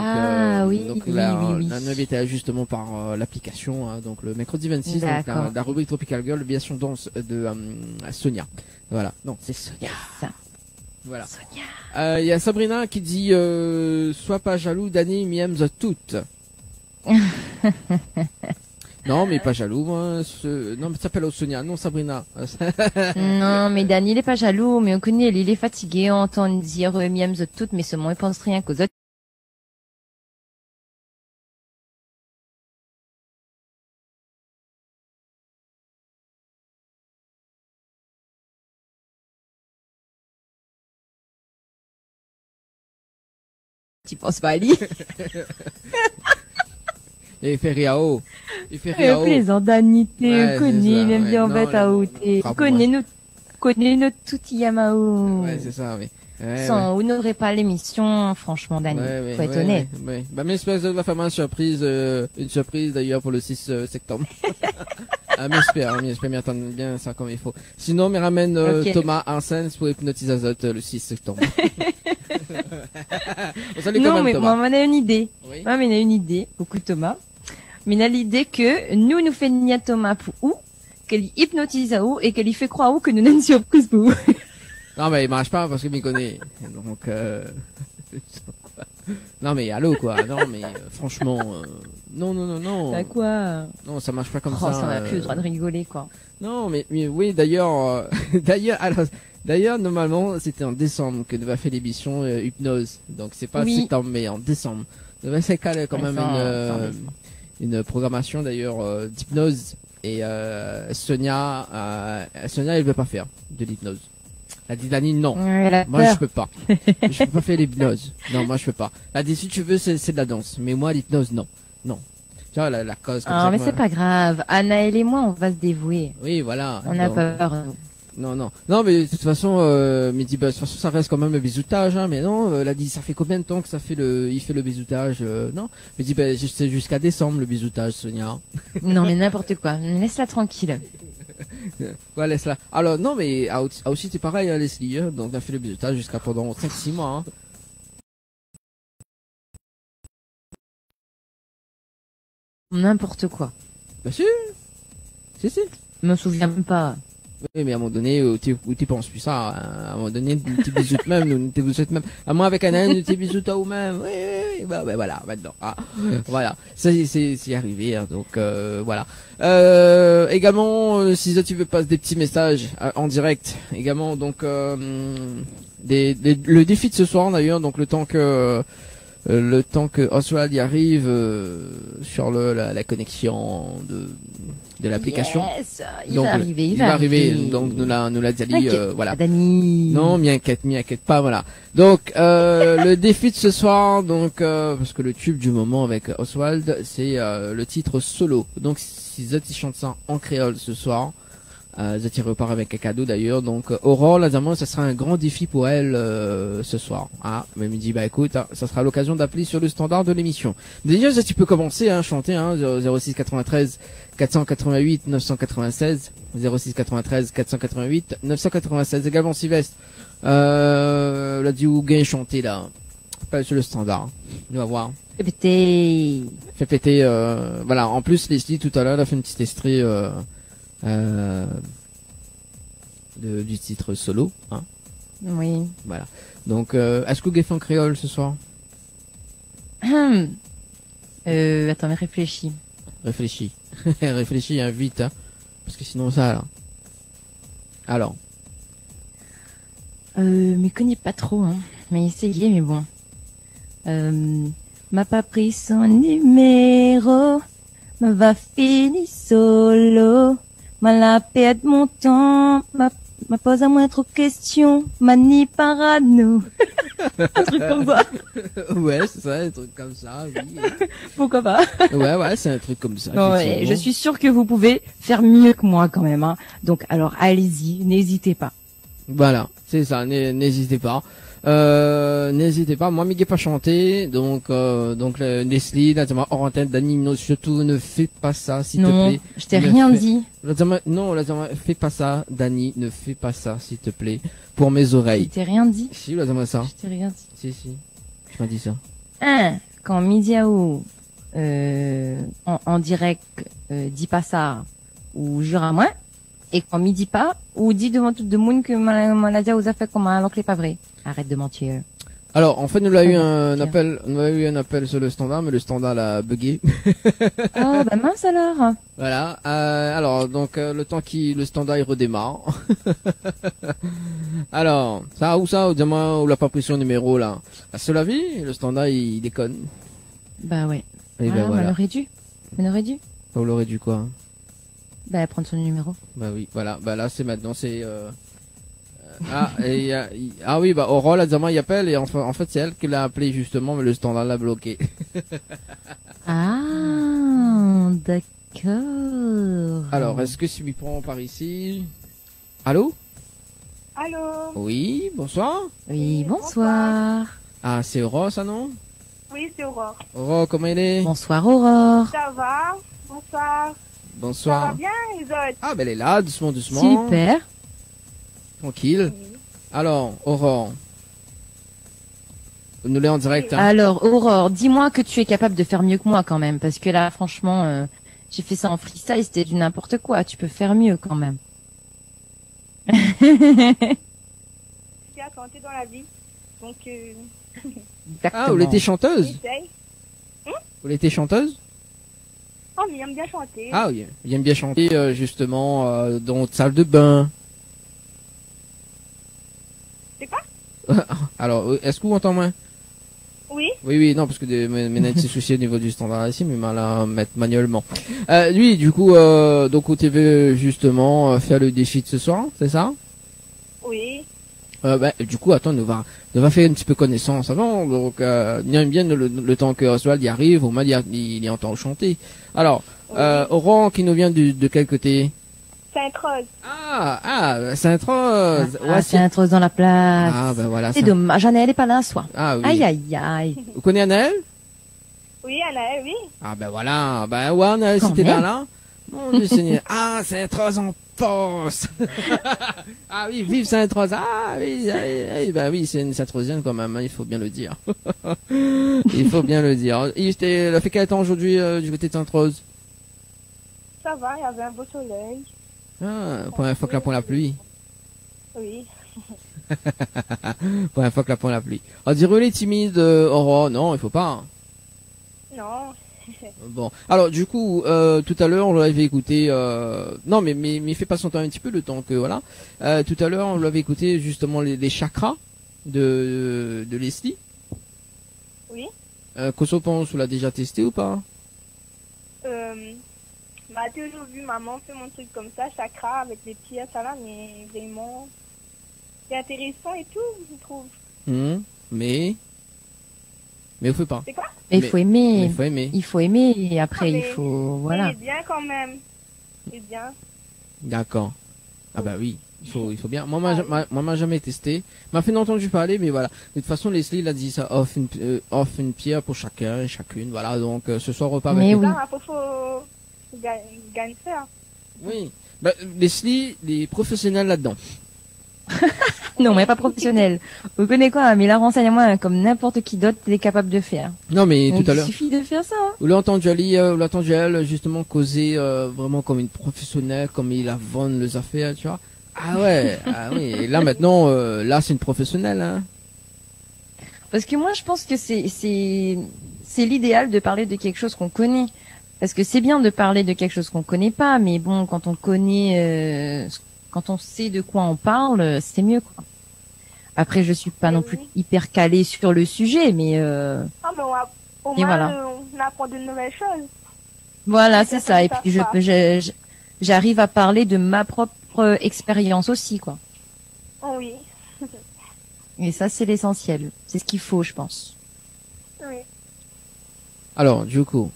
Speaker 7: Oui,
Speaker 6: donc
Speaker 7: oui,
Speaker 6: la
Speaker 7: oui.
Speaker 6: invité justement par l'application, hein, donc le mercredi 26, donc
Speaker 7: D'accord.
Speaker 6: la rubrique Tropical Girl, version danse de Sonia. Voilà, non, c'est Sonia.
Speaker 7: Ça.
Speaker 6: Voilà.
Speaker 7: Sonia.
Speaker 6: Il y a Sabrina qui dit sois pas jaloux, Dany m'aime toutes. Non, mais pas jaloux, moi. Non, mais ça s'appelle Sonia. Non, Sabrina.
Speaker 7: Non, mais Dany, il est pas jaloux, mais on connaît, il est fatigué, on entend dire miam toutes, mais seulement il pense rien qu'aux autres. Tu penses pas à lui?
Speaker 6: Et il fait Riao. Il fait Riao.
Speaker 7: Plaisant, Dany, t'es
Speaker 6: Ouais,
Speaker 7: connu,
Speaker 6: c'est ça,
Speaker 7: il aime
Speaker 6: ouais.
Speaker 7: bien en
Speaker 6: Non,
Speaker 7: bête à
Speaker 6: là,
Speaker 7: ôter.
Speaker 6: frappe,
Speaker 7: Connais notre tout Yamao.
Speaker 6: Ouais, c'est ça, oui. Ouais,
Speaker 7: Sans, vous n'aurez pas l'émission, franchement, Dany.
Speaker 6: ouais,
Speaker 7: Faut être
Speaker 6: ouais,
Speaker 7: honnête.
Speaker 6: ouais. Bah, mais espèce de va faire une surprise d'ailleurs pour le 6 septembre. M'espère, mais attends bien ça comme il faut. Sinon, mais ramène
Speaker 7: Ok.
Speaker 6: Thomas Hansen pour hypnotiser Azote le 6 septembre. On salue quand
Speaker 7: Non,
Speaker 6: même
Speaker 7: mais
Speaker 6: Thomas.
Speaker 7: moi, on a une idée.
Speaker 6: Oui.
Speaker 7: Moi, on a une idée. Beaucoup Thomas. Mais on a l'idée que nous fait nia Thomas pour où, qu'elle hypnotise à où et qu'elle lui fait croire à où que nous avons une surprise pour où.
Speaker 6: Non, mais il marche pas parce qu'il m'y connaît. Donc, non, mais allô, quoi. Non, mais franchement, non.
Speaker 7: Bah quoi?
Speaker 6: Non, ça marche pas comme
Speaker 7: Oh,
Speaker 6: ça.
Speaker 7: ça n'a plus le droit de rigoler, quoi.
Speaker 6: Non, mais oui, d'ailleurs, d'ailleurs, normalement, c'était en décembre que nous va faire l'émission Hypnose. Donc, c'est pas
Speaker 7: Oui.
Speaker 6: septembre, mais en décembre. Nous va caler quand
Speaker 7: Ouais,
Speaker 6: même
Speaker 7: ça,
Speaker 6: une programmation d'ailleurs d'hypnose. Et Sonia, elle veut pas faire de l'hypnose. Elle dit Dany, non.
Speaker 7: Elle a
Speaker 6: Moi,
Speaker 7: peur.
Speaker 6: je peux pas. Je peux pas faire l'hypnose. Non, moi, je peux pas. Elle dit, si tu veux, c'est de la danse. Mais moi, l'hypnose, non. Non. Tu vois, la cause comme
Speaker 7: Ah,
Speaker 6: ça.
Speaker 7: mais
Speaker 6: moi-
Speaker 7: c'est pas grave. Anaël et moi, on va se dévouer.
Speaker 6: Oui, voilà.
Speaker 7: On a
Speaker 6: Donc,
Speaker 7: peur. nous.
Speaker 6: Non, mais de toute façon, me dit, bah, de toute façon, ça reste quand même le bisoutage, hein. Mais non, elle a dit, ça fait combien de temps que il fait le bisoutage, non? Me dit, bah, c'est jusqu'à décembre, le bisoutage, Sonia.
Speaker 7: Non, mais n'importe quoi. Laisse-la tranquille.
Speaker 6: Ouais, laisse-la. Alors, non, mais, aussi, c'est pareil, hein, Leslie, hein. Donc, elle a fait le bisoutage jusqu'à pendant 5-6 mois, hein.
Speaker 7: N'importe quoi.
Speaker 6: Bah, si. Si.
Speaker 7: Je me souviens même pas.
Speaker 6: Oui, mais à un moment donné, où tu penses plus ça, hein. À un moment donné, tu bisoutes même, nous tu bisoutes même. À moi, avec un âne, tu bisoutes à vous-même. Oui, bah, voilà, maintenant. Ah, voilà. Ça, c'est arrivé, hein. Donc, voilà. Également, si tu veux passer des petits messages en direct, également, donc, le défi de ce soir, d'ailleurs, donc le temps que, le temps que Oswald y arrive sur la connexion de l'application.
Speaker 7: Yes, il
Speaker 6: Donc,
Speaker 7: va arriver,
Speaker 6: il va arriver. Donc nous l'a dit,
Speaker 7: T'inquiète,
Speaker 6: voilà.
Speaker 7: Dani.
Speaker 6: Non, m'y inquiète pas, voilà. Donc le défi de ce soir, donc parce que le tube du moment avec Oswald, c'est le titre solo. Donc si Zati chante ça en créole ce soir, Zati repart avec un cadeau d'ailleurs. Donc Aurore, lazarement, ça sera un grand défi pour elle ce soir. Ah, mais elle me dit bah écoute, hein, ça sera l'occasion d'appeler sur le standard de l'émission. Déjà, Zati peut commencer à chanter, hein, 06 93 488 996 06 93 488 996. Également Sylvestre. Là dit où gain chanter là. Pas sur le standard. On va voir.
Speaker 7: Fais péter.
Speaker 6: Fait péter. Voilà. En plus, Leslie tout à l'heure elle a fait une petite extrait du titre solo. Hein.
Speaker 7: Oui.
Speaker 6: Voilà. Donc, est-ce que vous gagnez en créole ce soir?
Speaker 7: Attends, mais réfléchis.
Speaker 6: Réfléchis. Réfléchis hein, vite. Hein. Parce que sinon ça là. Alors.
Speaker 7: Mais connais pas trop, hein. Mais essayez, mais bon. M'a pas pris son numéro, m'a va finir solo, m'a la perdre mon temps, m'a pose à moi trop de questions, m'a ni parano. Un truc comme ça.
Speaker 6: Ouais, c'est ça, un truc comme ça, oui.
Speaker 7: Pourquoi pas?
Speaker 6: Ouais, c'est un truc comme ça.
Speaker 7: Ouais,
Speaker 6: effectivement.
Speaker 7: je suis sûre que vous pouvez faire mieux que moi quand même, hein. Donc, alors, allez-y, n'hésitez pas.
Speaker 6: Voilà, c'est ça, n'hésitez pas. N'hésitez pas, moi Miguel pas chanté, donc Leslie, là, hors antenne, Dani, non, surtout ne fais pas ça, s'il te
Speaker 7: Non,
Speaker 6: plaît.
Speaker 7: je t'ai
Speaker 6: Ne
Speaker 7: rien
Speaker 6: fais-
Speaker 7: dit.
Speaker 6: Non, là, fais pas ça, Dani, ne fais pas ça, s'il te plaît, pour mes
Speaker 7: Je
Speaker 6: oreilles.
Speaker 7: t'ai rien dit.
Speaker 6: Si, là, ça.
Speaker 7: Je t'ai rien dit.
Speaker 6: Si, tu m'as dit ça.
Speaker 7: Quand Midiaou en direct dit pas ça ou jure à moi, et quand m'y dit pas ou dit devant tout le monde que maladie vous a fait comme alors que c'est pas vrai. Arrête de mentir.
Speaker 6: Alors, en fait, nous a eu un
Speaker 7: Tiens.
Speaker 6: appel, sur le standard, mais le standard l'a bugué.
Speaker 7: Oh bah mince alors.
Speaker 6: Voilà. Alors, donc le temps le standard il redémarre. Alors, ça ou dis-moi, on l'a pas pris son numéro là. À cela vie, le standard il déconne.
Speaker 7: Bah ouais.
Speaker 6: Et ben
Speaker 7: On
Speaker 6: voilà.
Speaker 7: aurait dû.
Speaker 6: On l'aurait dû quoi?
Speaker 7: Bah prendre son numéro.
Speaker 6: Bah oui, voilà. Bah là c'est maintenant c'est. Ah oui, bah Aurore là, dis-moi, il appelle et en fait c'est elle qui l'a appelé justement, mais le standard l'a bloqué.
Speaker 7: Ah d'accord.
Speaker 6: Alors, est-ce que si lui prend par ici? Allô?
Speaker 1: Allô?
Speaker 6: Oui, bonsoir.
Speaker 7: Oui bonsoir.
Speaker 6: Ah, c'est Aurore ça non?
Speaker 1: Oui, c'est Aurore.
Speaker 6: Aurore, comment elle est?
Speaker 7: Bonsoir Aurore.
Speaker 1: Ça va? Bonsoir. Ça va
Speaker 6: Bonsoir.
Speaker 1: bien, les autres?
Speaker 6: Ah, ben elle est là, doucement, doucement.
Speaker 7: Super.
Speaker 6: Tranquille. Alors, Aurore. Nous l'est en direct, hein.
Speaker 7: Alors Aurore, dis-moi que tu es capable de faire mieux que moi quand même, parce que là franchement, j'ai fait ça en freestyle, c'était du n'importe quoi. Tu peux faire mieux quand même.
Speaker 1: Je suis à tenter dans la vie. Donc,
Speaker 6: Ah, vous l'étiez chanteuse?
Speaker 1: j'essaye.
Speaker 6: Vous l'étiez chanteuse?
Speaker 1: Oh, mais j'aime bien chanter.
Speaker 6: Ah oui, il aime bien chanter, justement, dans votre salle de bain.
Speaker 1: C'est quoi?
Speaker 6: Alors, est-ce que vous entendez moins?
Speaker 1: Oui?
Speaker 6: Oui, non, parce que mes petits soucis au niveau du standard ici, mais mal à mettre manuellement. Lui, du coup, donc, vous TV, justement, faire le défi de ce soir, c'est ça?
Speaker 1: Oui.
Speaker 6: Du coup, attends, on va faire un petit peu connaissance avant, donc, bien le temps que Oswald y arrive, au moins, il entend chanter. Alors, Aurore, qui nous vient de quel côté?
Speaker 1: Sainte-Rose.
Speaker 6: Sainte-Rose. Ouais,
Speaker 7: c'est un trosse dans la place.
Speaker 6: Ah, ben voilà.
Speaker 7: C'est dommage, Anaël est pas là, soit.
Speaker 6: Ah oui.
Speaker 7: Aïe aïe aïe.
Speaker 6: Vous connaissez Anaël?
Speaker 1: Oui, Anaël, oui.
Speaker 6: Ah, ben voilà. Ben ouais, Anaël,
Speaker 7: Quand
Speaker 6: c'était
Speaker 7: même.
Speaker 6: là. Mon Dieu Seigneur. Ah, Sainte-Rose en force. Ah oui, vive Sainte-Rose. Ah oui, ben oui, c'est une Sainte-Rosienne quand même, hein, il faut bien le dire. Il faut bien le dire. Il a fait quel temps aujourd'hui du côté de Sainte-Rose?
Speaker 1: Ça va, il y avait un beau soleil.
Speaker 6: Ah, première fois que la prend la pluie.
Speaker 1: Oui.
Speaker 6: Première fois que la prend la pluie. On dirait les timides, Aurore. Non, il faut pas.
Speaker 1: Non.
Speaker 6: Bon, alors du coup, tout à l'heure on l'avait écouté. Non, mais fais pas son temps un petit peu le temps que voilà. Tout à l'heure on l'avait écouté justement les chakras de Leslie.
Speaker 1: Oui.
Speaker 6: Qu'est-ce qu'on pense, tu l'as déjà testé ou pas?
Speaker 1: Bah, toujours vu maman faire mon truc comme ça, chakra, avec des pierres, ça va, mais vraiment, c'est intéressant et tout, je trouve.
Speaker 6: Mais on fait pas.
Speaker 1: C'est quoi?
Speaker 7: Mais il faut aimer.
Speaker 6: Il faut aimer.
Speaker 7: Il faut aimer et après
Speaker 1: Ah, mais-
Speaker 7: il faut
Speaker 1: Mais
Speaker 7: voilà.
Speaker 1: il est bien quand même. Il est bien.
Speaker 6: D'accord. Ah bah oui, il faut bien. Moi, m'a jamais testé. M'a fait entendu parler, mais voilà. De toute façon, Leslie, il a dit ça, offre une pierre pour chacun et chacune. Voilà, donc ce soir, repas avec
Speaker 7: Mais
Speaker 6: les-
Speaker 7: oui.
Speaker 1: Ça, faut gagner ça.
Speaker 6: Oui. Bah, Leslie, les professionnels là-dedans.
Speaker 7: Non, mais pas professionnel. Vous connaissez quoi? Mais là, renseigne-moi, comme n'importe qui d'autre, il est capable de faire.
Speaker 6: Non, mais
Speaker 7: Donc,
Speaker 6: tout à
Speaker 7: il
Speaker 6: l'heure.
Speaker 7: suffit de faire ça. Hein.
Speaker 6: Vous l'avez entendu elle, justement, causer vraiment comme une professionnelle, comme il a vendu les affaires, tu vois. Ah ouais, ah oui. Et là, maintenant, là, c'est une professionnelle, hein.
Speaker 7: Parce que moi, je pense que c'est l'idéal de parler de quelque chose qu'on connaît. Parce que c'est bien de parler de quelque chose qu'on connaît pas, mais bon, quand on connaît, quand on sait de quoi on parle, c'est mieux, quoi. Après, je suis pas non plus hyper calée sur le sujet, mais
Speaker 1: Ah, mais au
Speaker 7: Et
Speaker 1: moins,
Speaker 7: voilà.
Speaker 1: on apprend de nouvelles choses.
Speaker 7: voilà,
Speaker 1: C'est
Speaker 7: c'est ça. Et
Speaker 1: ça,
Speaker 7: puis,
Speaker 1: ça.
Speaker 7: j'arrive à parler de ma propre expérience aussi, quoi.
Speaker 1: Oh, oui.
Speaker 7: Et ça, c'est l'essentiel. C'est ce qu'il faut, je pense.
Speaker 1: Oui.
Speaker 6: Alors, du coup.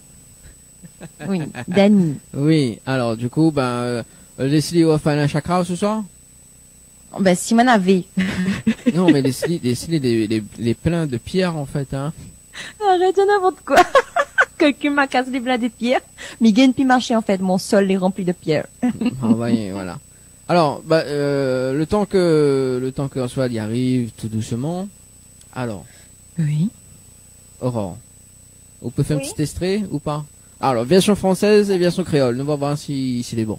Speaker 7: Oui, Dani.
Speaker 6: Oui, alors, du coup, Leslie va faire un chakra ce soir?
Speaker 7: Ben, Simone avait.
Speaker 6: Non, mais Leslie, les pleins de pierres, en fait, hein.
Speaker 7: Arrête de n'importe quoi. Quelqu'un m'a cassé les blas de pierres. Mais il gagne plus marcher, en fait. Mon sol est rempli de pierres.
Speaker 6: Ah, ouais, voilà. Alors, le temps que Oswald y arrive tout doucement. Alors,
Speaker 7: Oui.
Speaker 6: Aurore, vous pouvez faire
Speaker 1: Oui.
Speaker 6: un petit extrait ou pas? Alors, version française et version créole. Nous allons voir si c'est bon.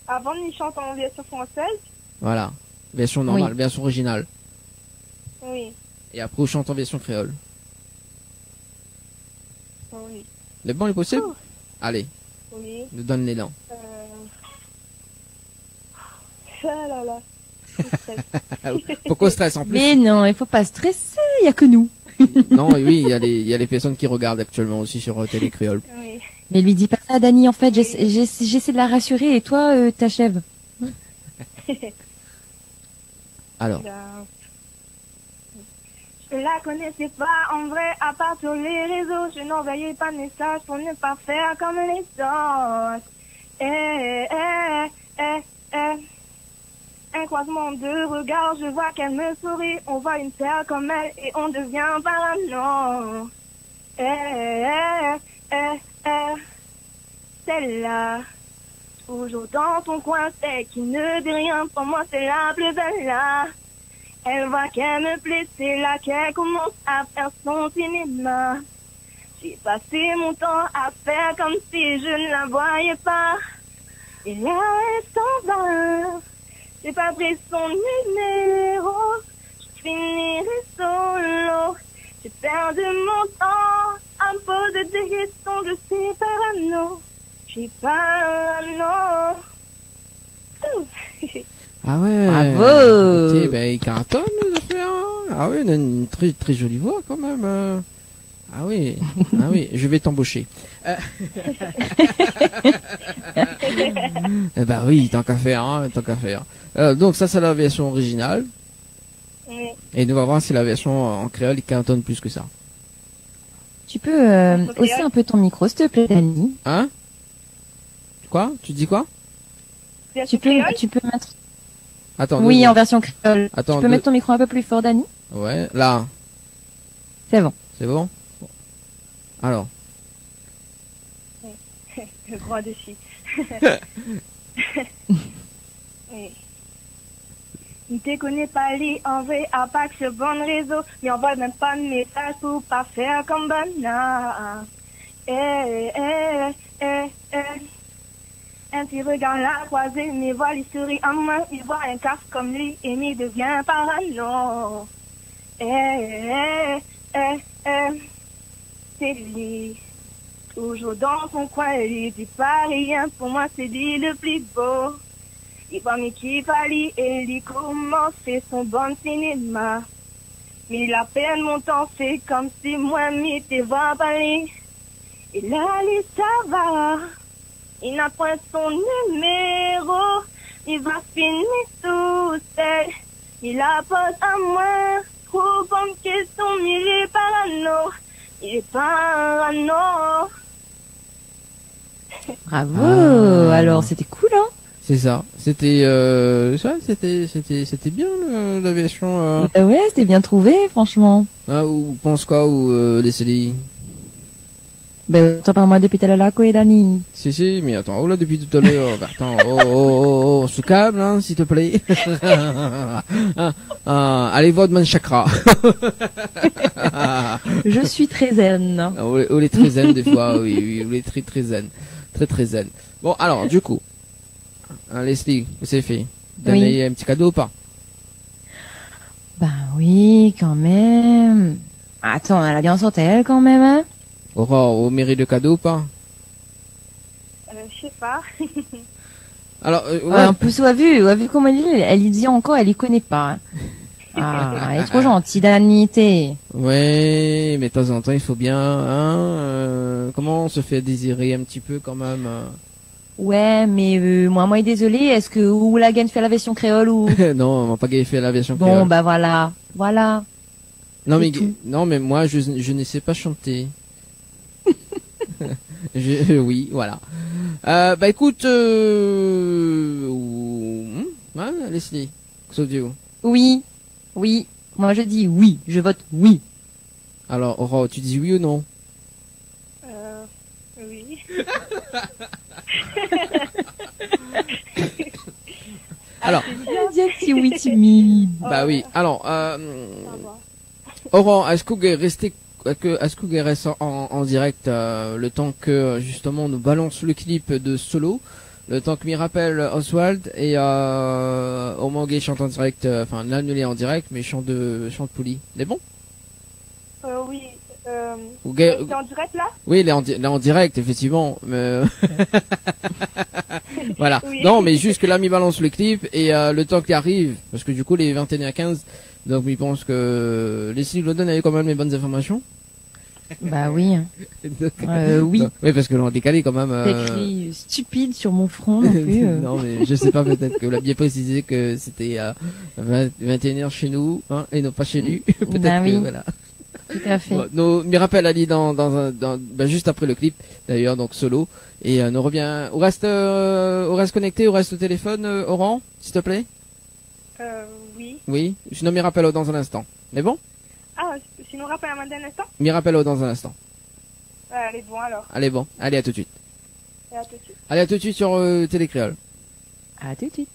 Speaker 1: Avant, il chante en version française.
Speaker 6: Voilà. Version normale, version originale.
Speaker 1: Oui.
Speaker 6: Et après, on chante en version créole.
Speaker 1: Oui.
Speaker 6: Le bon est possible?
Speaker 1: Oh.
Speaker 6: Allez,
Speaker 1: Oui.
Speaker 6: nous donne l'élan.
Speaker 1: Ah là là. Je stresse.
Speaker 6: Pourquoi stress en plus?
Speaker 7: Mais non, il faut pas stresser. Il y a que nous.
Speaker 6: Non, oui, il y a les personnes qui regardent actuellement aussi sur Télé Créole.
Speaker 1: Oui.
Speaker 7: Mais lui dis pas ça, Dani. En fait, j'essaie de la rassurer et toi, t'achèves.
Speaker 6: Alors,
Speaker 1: Je la connaissais pas en vrai, à part sur les réseaux. Je n'envoyais pas de message pour ne pas faire comme les autres. Un croisement de regards, je vois qu'elle me sourit. On voit une paire comme elle et on devient parano. Celle-là, toujours dans ton coin, c'est qui ne dit rien. Pour moi, c'est la plus belle là. Elle voit qu'elle me plaît, c'est là qu'elle commence à faire son cinéma. J'ai passé mon temps à faire comme si je ne la voyais pas. Et là, elle s'en va. J'ai pas pris son numéro. Je finirai solo. J'ai perdu mon temps à me poser des questions. Je suis parano. Je suis parano.
Speaker 6: ah ouais.
Speaker 7: Bravo.
Speaker 6: Écoutez, il cartonne les affaires. Hein. Ah oui, il a une très très jolie voix quand même. Ah oui, ah oui, je vais t'embaucher. Bah oui, tant qu'à faire, hein, tant qu'à faire. Donc ça c'est la version originale.
Speaker 1: Oui.
Speaker 6: Et nous allons voir si la version en créole il cantonne plus que ça.
Speaker 7: Tu peux hausser un peu ton micro, s'il te plaît, Dani.
Speaker 6: Hein? Quoi? Tu dis quoi?
Speaker 7: Tu peux mettre.
Speaker 6: Attends.
Speaker 7: Oui,
Speaker 6: deux
Speaker 7: en version créole.
Speaker 6: Attends,
Speaker 7: tu peux mettre ton micro un peu plus fort, Dani.
Speaker 6: Ouais, là,
Speaker 7: C'est bon.
Speaker 6: c'est bon? Alors.
Speaker 1: Le grand défi. Oui. Ne te connais pas lui en vrai, à part que ce bon réseau, mais on voit même pas de message pour pas faire comme Bana. Un petit regard la croisé, mais voit les souris en main, il voit un casque comme lui, et il devient parano. C'est lui. Toujours dans son coin, il dit pas rien, pour moi c'est lui le plus beau. Il voit Mickey Fali et il commence fait son bon cinéma. Mais la peine monte en fait comme si moi m'étais va parler. Et là, ça va. Il n'a point son numéro. Il va finir tout seul. Il a pas à moi. Trop bonne question, mais il est parano. Il est parano.
Speaker 7: Bravo.
Speaker 6: Ah.
Speaker 7: Alors, c'était cool, hein?
Speaker 6: C'est ça. C'était bien l'aviation.
Speaker 7: Ouais, c'était bien trouvé, franchement.
Speaker 6: Ah, ou pense quoi ou Leslie.
Speaker 7: Ben, t'en parles moi depuis tout à l'heure, quoi, Dani.
Speaker 6: Si, mais attends, oh là depuis tout à l'heure, attends, on se calme, hein, s'il te plaît. Allez, Vodman Chakra.
Speaker 7: Je suis très zen.
Speaker 6: On est très zen des fois, oui, on est très zen. Très zen. Bon, alors, du coup, Leslie, c'est fait. Donner un petit cadeau ou pas?
Speaker 7: Bah oui, quand même. Attends, elle a bien sorti elle, quand même, hein.
Speaker 6: Aura au mérite de cadeau ou pas?
Speaker 1: Je sais pas.
Speaker 6: Alors,
Speaker 7: En plus, on a vu comment elle y dit encore, elle y connaît pas. Hein. Ah, elle est trop gentille, Danité.
Speaker 6: ouais, mais de temps en temps, il faut bien, hein, comment on se fait désirer un petit peu quand même.
Speaker 7: Ouais, mais moi, désolé, est-ce que Oulagan fait la version créole ou...
Speaker 6: Non, on va pas fait la version
Speaker 7: Bon,
Speaker 6: créole.
Speaker 7: bah voilà.
Speaker 6: Non
Speaker 7: c'est
Speaker 6: mais
Speaker 7: tout.
Speaker 6: non mais moi je ne sais pas chanter. Oui, voilà. Bah écoute, hein, Leslie, Xodio.
Speaker 7: Oui, moi je dis oui, je vote oui.
Speaker 6: Alors, Aura, tu dis oui ou non?
Speaker 1: Oui.
Speaker 6: Alors,
Speaker 7: Dis un petit oui timide.
Speaker 6: bah oui. Alors, Aura, est-ce que vous restez est-ce que vous restez en direct le temps que justement nous balance le clip de Solo, le temps que m'y rappelle Oswald et Omangé chante en direct, enfin l'annulé en direct, mais chante Pouli. C'est bon?
Speaker 1: Oui.
Speaker 6: Ou
Speaker 1: T'es en direct là?
Speaker 6: Oui, il est en direct, effectivement. Mais... voilà.
Speaker 1: Oui.
Speaker 6: Non, mais juste que là, il balance le clip et le temps qu'il arrive, parce que du coup, les 21h15, donc il pense que Leslie Loden avait quand même les bonnes informations.
Speaker 7: Bah oui.
Speaker 6: Donc,
Speaker 7: Oui.
Speaker 6: donc, oui, parce que l'on a décalé quand même.
Speaker 7: T'as écrit stupide sur mon front non plus.
Speaker 6: Non, mais je sais pas, peut-être que vous l'aviez précisé que c'était 21h chez nous, hein, et non pas chez lui. Peut-être
Speaker 7: Bah
Speaker 6: que,
Speaker 7: oui.
Speaker 6: voilà.
Speaker 7: Tout à fait.
Speaker 6: Bon, nous me rappelle Ali juste après le clip d'ailleurs, donc Solo, et nous revient. On reste connecté, on reste au téléphone, Oran, s'il te plaît.
Speaker 1: Oui.
Speaker 6: Oui. Sinon me rappelle dans un instant. Mais bon.
Speaker 1: Ah, sinon rappelle à un instant.
Speaker 6: Me rappelle dans un instant.
Speaker 1: Allez, bon alors.
Speaker 6: Allez bon, allez à tout de suite.
Speaker 1: Et à tout de suite.
Speaker 6: Allez à tout de suite sur Télécréole.
Speaker 7: À tout de suite.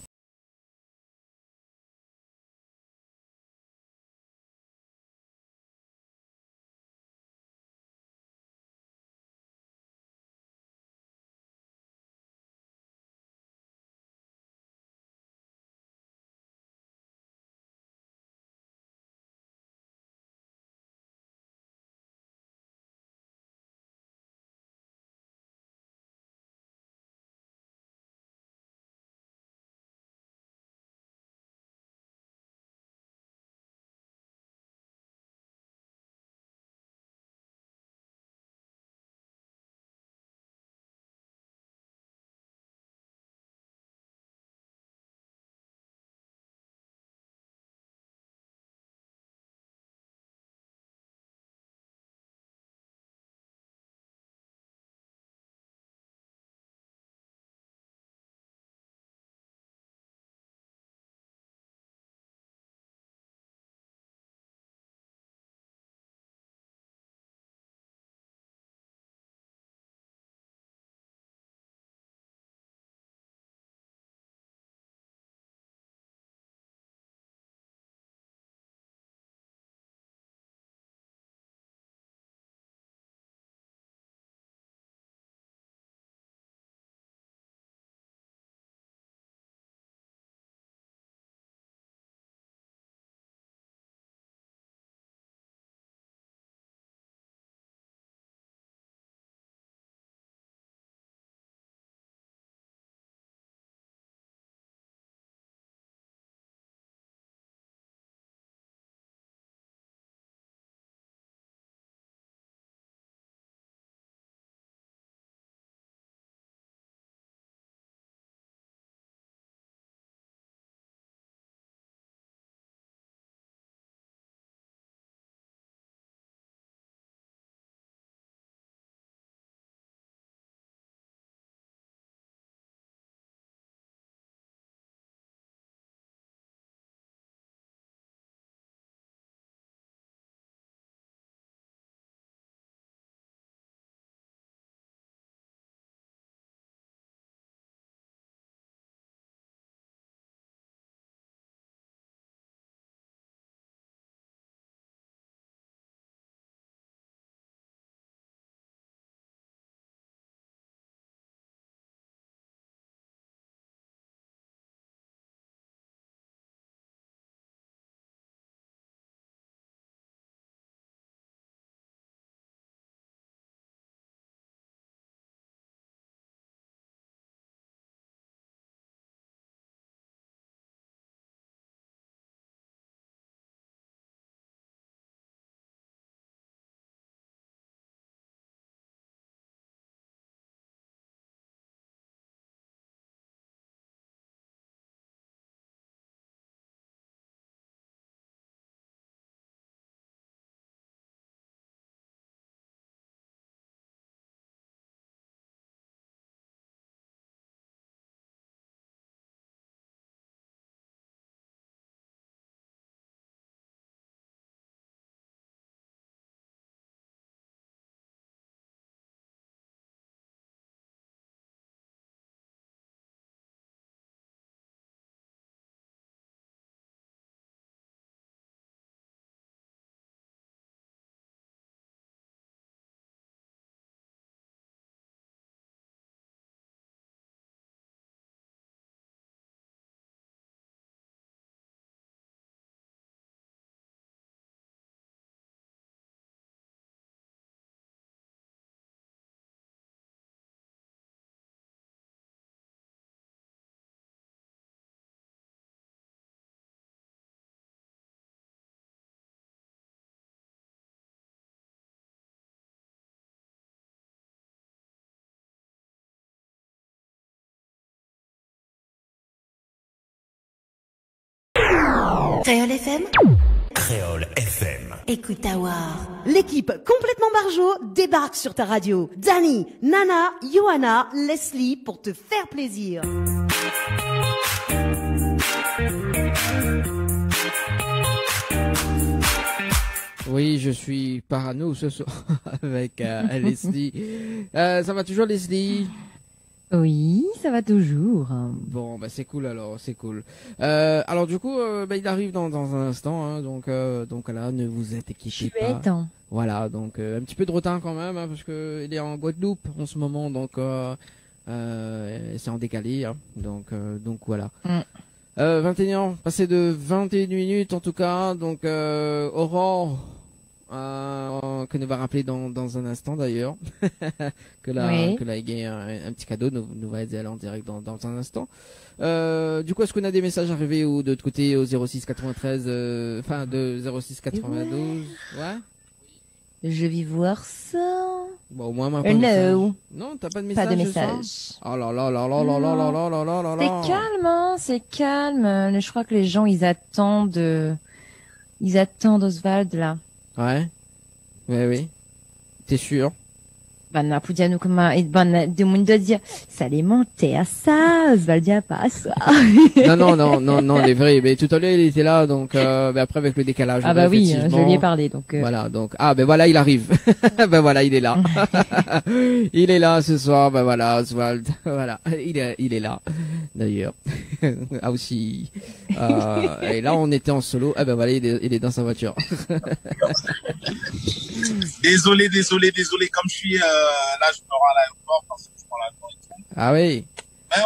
Speaker 5: Créole FM.
Speaker 2: Créole FM.
Speaker 5: Écoute avoir. L'équipe complètement barjo débarque sur ta radio. Dani, Nana, Johanna, Leslie pour te faire plaisir.
Speaker 6: Oui, je suis parano ce soir avec Leslie. Ça va toujours, Leslie?
Speaker 7: Oui, ça va toujours.
Speaker 6: Bon, bah c'est cool alors, c'est cool. Alors du coup, il arrive dans un instant, hein, donc là, ne vous inquiétez pas.
Speaker 7: Chouette.
Speaker 6: Voilà, donc un petit peu de retard quand même, hein, parce que il est en Guadeloupe en ce moment, donc c'est en décalé, hein, donc voilà. 21h, passé de 21 minutes en tout cas, donc Aurore, que nous va rappeler dans un instant d'ailleurs, que là il y a un petit cadeau, nous va aider à aller en direct dans un instant. Du coup, est-ce qu'on a des messages arrivés ou de l'autre côté au 06 93, enfin de 06 92, ouais.
Speaker 7: Je vais voir ça.
Speaker 6: Bon, au moins, pas
Speaker 7: de message.
Speaker 6: Non, t'as pas de message.
Speaker 7: Pas de message.
Speaker 6: Oh là là là là là là là là là là là.
Speaker 7: C'est calme, hein, c'est calme. Je crois que les gens, ils attendent Oswald, là.
Speaker 6: Ouais. Oui. T'es sûr?
Speaker 7: Banna pudiano kuma et banna de mundo dire ça les monter à ça, Oswald a pas ça.
Speaker 6: non, les vrais. Mais tout à l'heure, il était là, donc mais après avec le décalage.
Speaker 7: Ah bah oui, je lui ai parlé, donc.
Speaker 6: Voilà, donc ben voilà, il arrive. Ben voilà, il est là. Il est là ce soir. Ben voilà, Oswald. Voilà, il est là. D'ailleurs. Ah aussi. Et là, on était en solo. Ah ben voilà, il est dans sa voiture.
Speaker 8: Désolé, comme je suis là, je me rends à l'aéroport parce que je prends l'avion et tout.
Speaker 6: Ah oui.
Speaker 8: Mais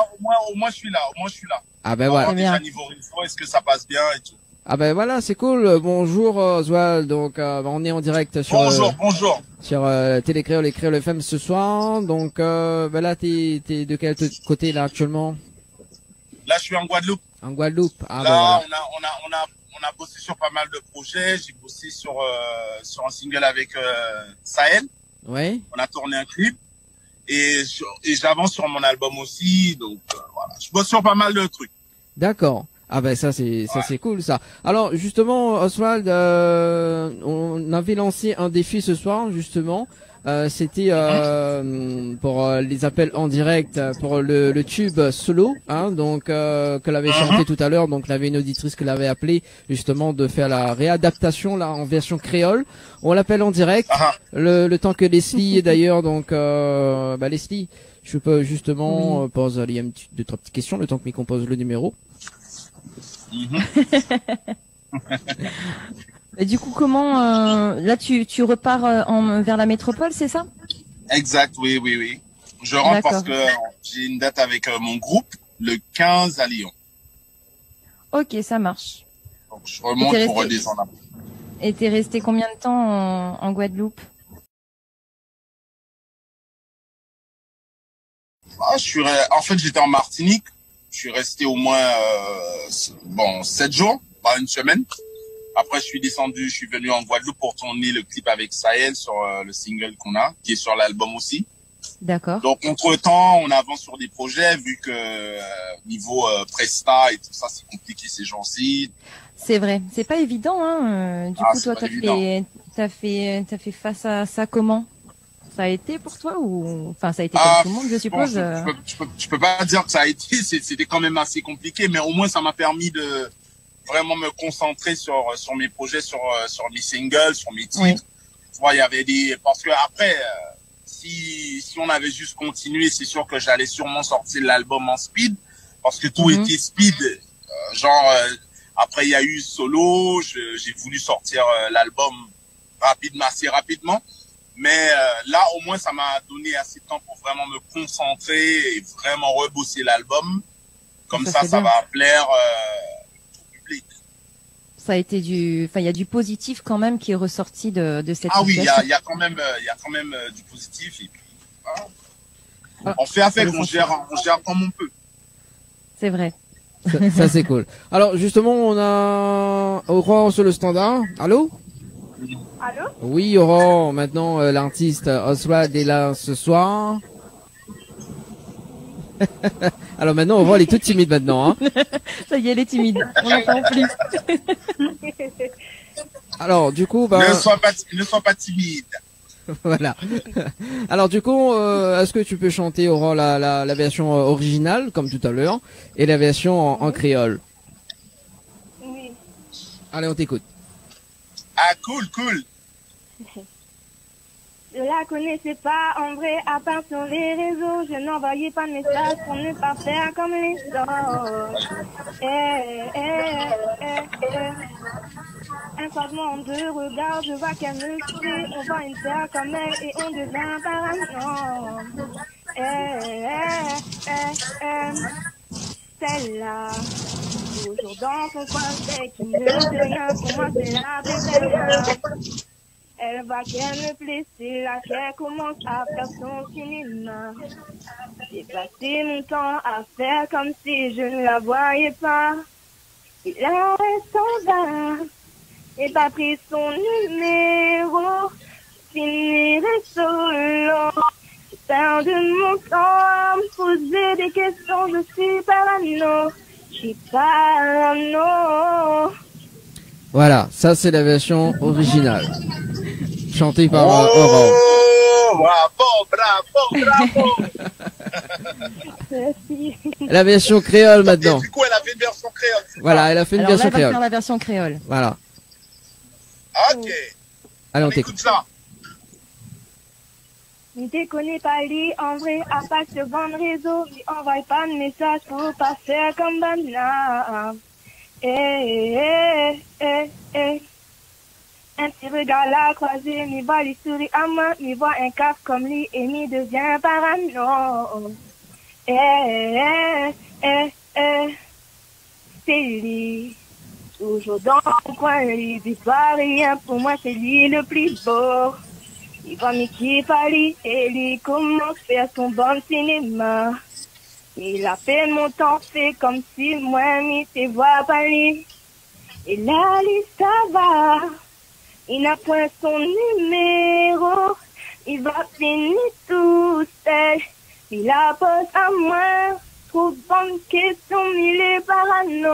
Speaker 8: au moins je suis là.
Speaker 6: Ah ben voilà.
Speaker 8: Déjà niveau réseau, est-ce que ça passe bien et tout?
Speaker 6: Ah ben voilà, c'est cool. Bonjour Oswald. Donc on est en direct sur
Speaker 8: Bonjour.
Speaker 6: Sur Télé Créole et Créole FM ce soir. Donc là t'es de quel côté là actuellement?
Speaker 8: Là, je suis en Guadeloupe.
Speaker 6: En Guadeloupe. Ah
Speaker 8: là,
Speaker 6: ben voilà.
Speaker 8: on a bossé sur pas mal de projets. J'ai bossé sur un single avec Sahel.
Speaker 6: Ouais.
Speaker 8: On a tourné un clip et j'avance sur mon album aussi. Donc voilà, je bosse sur pas mal de trucs.
Speaker 6: D'accord. Ah ben ça c'est cool ça. Alors justement Oswald, on avait lancé un défi ce soir justement. C'était pour les appels en direct pour le tube solo, hein, donc que l'avait chanté tout à l'heure. Donc il y avait une auditrice que l'avait appelé justement de faire la réadaptation là en version créole. On l'appelle en direct. Le temps que Leslie est d'ailleurs, donc Leslie, je peux justement poser il y a deux trois petites questions le temps que m'y compose le numéro.
Speaker 7: Et du coup, comment là tu repars vers la métropole, c'est ça?
Speaker 8: Exact, oui. Je rentre parce que j'ai une date avec mon groupe le 15 à Lyon.
Speaker 7: Ok, ça marche.
Speaker 8: Donc je remonte pour redescendre.
Speaker 7: Et t'es resté combien de temps en Guadeloupe?
Speaker 8: En fait, j'étais en Martinique. Je suis resté au moins 7 jours, pas une semaine. Après, je suis venu en Guadeloupe pour tourner le clip avec Sahel sur le single qu'on a, qui est sur l'album aussi.
Speaker 7: D'accord.
Speaker 8: Donc, entre-temps, on avance sur des projets, vu que niveau Presta et tout ça, c'est compliqué ces jours-ci.
Speaker 7: C'est vrai, c'est pas évident, hein. Du coup, toi, t'as fait face à ça comment? Ça a été pour toi ou ça a été comme tout le monde, je suppose.
Speaker 8: Bon, je peux pas dire que ça a été, c'était quand même assez compliqué, mais au moins ça m'a permis de vraiment me concentrer sur mes projets, sur mes singles, sur mes titres. Oui. Tu vois, il y avait parce que après si on avait juste continué, c'est sûr que j'allais sûrement sortir l'album en speed parce que tout était speed, après il y a eu solo, j'ai voulu sortir l'album assez rapidement. Mais là, au moins, ça m'a donné assez de temps pour vraiment me concentrer et vraiment rebosser l'album. Comme ça va plaire au public.
Speaker 7: Ça a été il y a du positif quand même qui est ressorti de cette situation.
Speaker 8: Ah oui, il y a quand même du positif. Et puis, on fait avec, on gère comme on peut.
Speaker 7: C'est vrai.
Speaker 6: Ça c'est cool. Alors justement, on a Aurore sur le standard. Allô?
Speaker 1: Allô?
Speaker 6: Oui, Aurore, maintenant l'artiste Oswald est là ce soir. Alors maintenant, Aurore, elle est toute timide maintenant. Hein.
Speaker 7: Ça y est, elle est timide. On l'entend plus.
Speaker 6: Alors, du coup,
Speaker 8: Ne sois pas timide.
Speaker 6: voilà. Alors, du coup, est-ce que tu peux chanter, Aurore, la version originale, comme tout à l'heure, et la version en créole?
Speaker 1: Oui.
Speaker 6: Allez, on t'écoute.
Speaker 8: Ah, cool.
Speaker 1: Je la connaissais pas en vrai, à part sur les réseaux. Je n'envoyais pas de messages pour ne pas faire comme les autres. Un fragment de regard, je vois qu'elle me suit. On voit une terre comme elle et on devient parano. Celle-là, toujours dans son coin, c'est qui ne dit rien. Pour moi, c'est la plus belle. Elle va qu'elle me plaît, c'est là qu'elle commence à faire son cinéma. J'ai passé mon temps à faire comme si je ne la voyais pas. Il a son bas et pas pris son numéro. Je finirai solo. Je perds de mon temps à me poser des questions. Je suis parano. Je suis parano.
Speaker 6: Voilà, ça c'est la version originale. Chantée par Aurore.
Speaker 8: Bravo.
Speaker 1: Merci.
Speaker 6: La version créole maintenant.
Speaker 8: Et du coup, elle avait une version créole.
Speaker 6: Voilà, elle a fait une
Speaker 7: Alors là,
Speaker 6: version
Speaker 7: elle va faire
Speaker 6: créole.
Speaker 7: la version créole.
Speaker 6: Voilà.
Speaker 8: Ok.
Speaker 6: Allez, on
Speaker 8: Écoute
Speaker 6: t'écoute.
Speaker 8: ça.
Speaker 1: Ne te connais pas lui en vrai, à part sur bon réseau. Lui envoie pas de message pour pas faire comme Bana. Un petit regard là croisé, m'y voit lui sourit à moi, m'y voit un caf comme lui et m'y devient parano. C'est lui, toujours dans mon coin, lui dit pas rien, pour moi c'est lui le plus beau. Il va m'y kiffer lui, et lui commence faire son bon cinéma. Il a fait mon temps, fait comme si moi m'y te vois pas lui. Et là, lui, ça va. Il n'a point son numéro, il va finir tout seul. Il a posé à moi, trop bonne question, il est parano.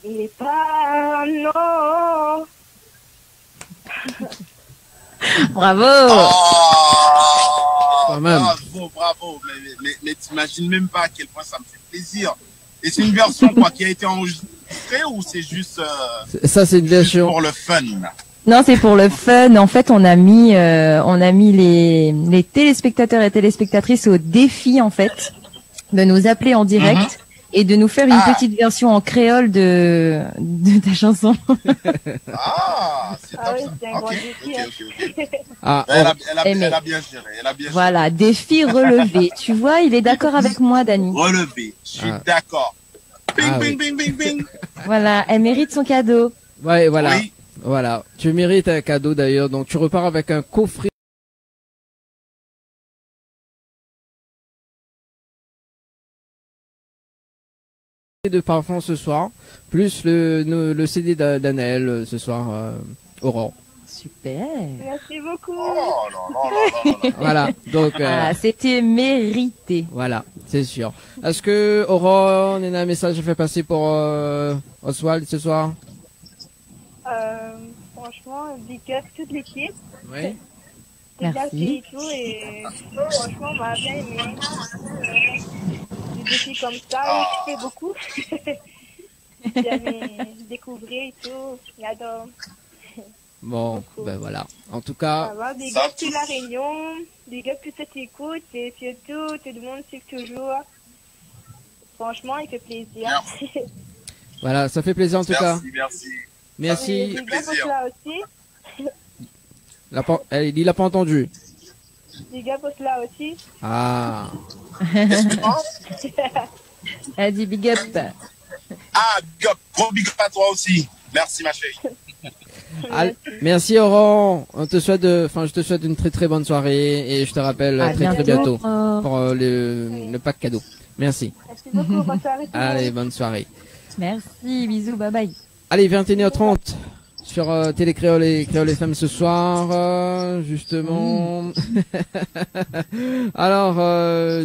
Speaker 1: Il est parano.
Speaker 7: Bravo.
Speaker 6: Quand même.
Speaker 8: Bravo. Mais t'imagines même pas à quel point ça me fait plaisir. Et c'est une version quoi qui a été enregistrée ou c'est juste
Speaker 6: Ça c'est une version
Speaker 8: pour le fun?
Speaker 7: Non, c'est pour le fun. En fait, on a mis les téléspectateurs et téléspectatrices au défi, en fait, de nous appeler en direct et de nous faire une petite version en créole de ta chanson.
Speaker 8: Ah, c'est top
Speaker 1: oui,
Speaker 8: ça.
Speaker 1: c'est un grand défi, hein.
Speaker 8: Ok.
Speaker 6: Ah,
Speaker 8: Elle a bien géré.
Speaker 7: Voilà, défi relevé. Tu vois, il est d'accord avec moi, Dani.
Speaker 8: Relevé. Je suis d'accord. Bing,
Speaker 6: Ah, oui.
Speaker 8: bing.
Speaker 7: Voilà, elle mérite son cadeau.
Speaker 6: Ouais, voilà.
Speaker 8: Oui.
Speaker 6: Voilà. Tu mérites un cadeau d'ailleurs. Donc tu repars avec un coffret de parfum ce soir, plus le CD d'Anaël ce soir, Aurore.
Speaker 7: Super.
Speaker 1: Merci beaucoup.
Speaker 8: Oh là.
Speaker 6: Voilà. Donc
Speaker 7: Ah, c'était mérité.
Speaker 6: voilà, c'est sûr. Est-ce que Aurore, on a un message à faire passer pour Oswald ce soir?
Speaker 1: Franchement, big up toute l'équipe.
Speaker 6: Oui.
Speaker 7: Merci.
Speaker 1: Et tout, et franchement, on m'a bien aimé. Des défis comme ça, je fais beaucoup. J'aime découvrir et tout. J'adore.
Speaker 6: Bon, ben voilà. En tout cas,
Speaker 1: Ça va, big up toute la Réunion, big up toute cette écoute, et surtout, tout le monde suit toujours. Franchement, il fait plaisir.
Speaker 6: voilà, ça fait plaisir en tout cas.
Speaker 8: Merci.
Speaker 6: Merci.
Speaker 1: Big up pour cela aussi.
Speaker 6: Il l'a pas entendu.
Speaker 1: Big up pour cela aussi.
Speaker 6: Ah.
Speaker 7: Elle dit big up.
Speaker 8: Ah, gros big up à toi aussi. Merci ma chérie.
Speaker 6: Merci Aurore. Je te souhaite une très très bonne soirée et je te rappelle
Speaker 7: À
Speaker 6: très bientôt
Speaker 7: bientôt.
Speaker 6: pour le pack cadeau. Merci.
Speaker 1: Merci beaucoup, bonne soirée. Tout le monde.
Speaker 6: Allez, bonne soirée.
Speaker 7: Merci, bisous, bye bye.
Speaker 6: Allez, 21h30 sur Télé Créole et Créole FM ce soir, justement. Alors,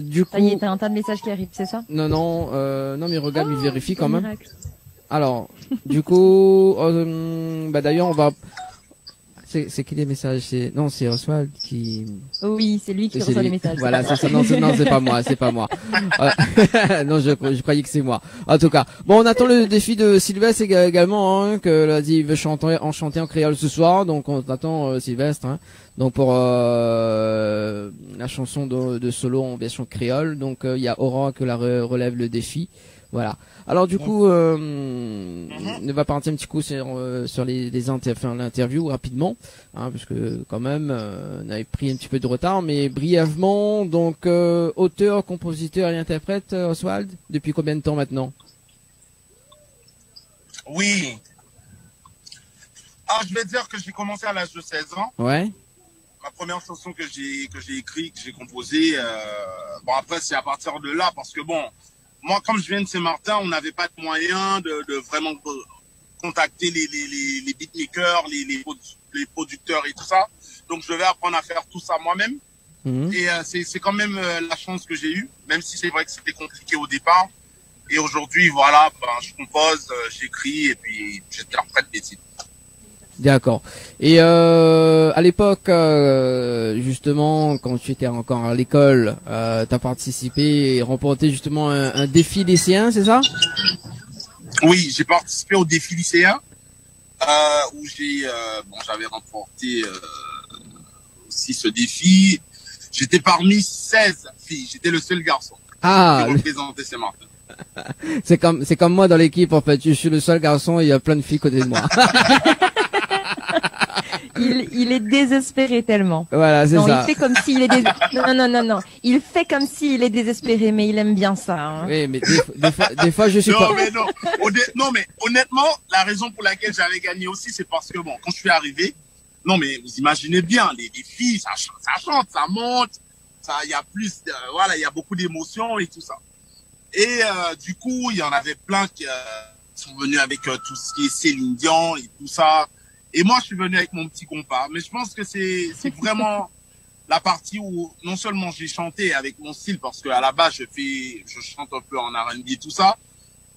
Speaker 6: du coup.
Speaker 7: Ça y est, t'as un tas de messages qui arrivent, c'est ça?
Speaker 6: Non, non, mais regarde, il vérifie quand même.
Speaker 7: Miracle.
Speaker 6: Alors, du coup, bah d'ailleurs, on va. C'est qui les messages? Non, c'est Oswald qui.
Speaker 7: Oui, c'est lui qui
Speaker 6: C'est
Speaker 7: reçoit
Speaker 6: lui.
Speaker 7: les messages.
Speaker 6: Voilà, c'est ça. Non, c'est pas moi, c'est pas moi. Non, je croyais que c'est moi. En tout cas, bon, on attend le défi de Sylvestre également, hein, que là, il veut chanter en créole ce soir, donc on attend Sylvestre, hein. Donc pour la chanson de solo en version créole, donc il y a Aurore que la relève le défi. Voilà. Alors du coup, on va partir un petit coup sur l'interview rapidement, hein, parce que quand même, on avait pris un petit peu de retard, mais brièvement. Donc auteur, compositeur et interprète, Oswald, depuis combien de temps maintenant?
Speaker 8: Oui. Ah, je vais dire que j'ai commencé à l'âge de 16 ans.
Speaker 6: Ouais.
Speaker 8: Ma première chanson que j'ai écrite, que j'ai composée, bon après c'est à partir de là, parce que bon, moi, comme je viens de Saint-Martin, on n'avait pas de moyens de vraiment contacter les beatmakers, les producteurs et tout ça. Donc, je devais apprendre à faire tout ça moi-même. Et c'est quand même la chance que j'ai eue, même si c'est vrai que c'était compliqué au départ. Et aujourd'hui, voilà, je compose, j'écris et puis j'interprète des titres.
Speaker 6: D'accord. Et à l'époque, justement, quand tu étais encore à l'école, t'as participé et remporté justement un défi lycéen, c'est ça?
Speaker 8: Oui, j'ai participé au défi lycéen où j'avais remporté aussi ce défi. J'étais parmi 16 filles. J'étais le seul garçon qui représentait Saint-Martin.
Speaker 6: C'est comme moi dans l'équipe en fait. Je suis le seul garçon et il y a plein de filles côté de moi.
Speaker 7: Il est désespéré tellement.
Speaker 6: Voilà, c'est ça.
Speaker 7: Il fait comme s'il est non. Il fait comme s'il est désespéré, mais il aime bien ça. Hein.
Speaker 6: Oui, mais des fois, je suis
Speaker 8: non,
Speaker 6: pas.
Speaker 8: Mais non, mais honnêtement, la raison pour laquelle j'avais gagné aussi, c'est parce que bon, quand je suis arrivé, non, mais vous imaginez bien, les filles, ça chante, ça monte, il y a plus, voilà, il y a beaucoup d'émotions et tout ça. Et du coup, il y en avait plein qui sont venus avec tout ce qui est Céline Dion et tout ça. Et moi, je suis venu avec mon petit compas. Mais je pense que c'est vraiment la partie où non seulement j'ai chanté avec mon style, parce qu'à la base, je chante un peu en R&B et tout ça,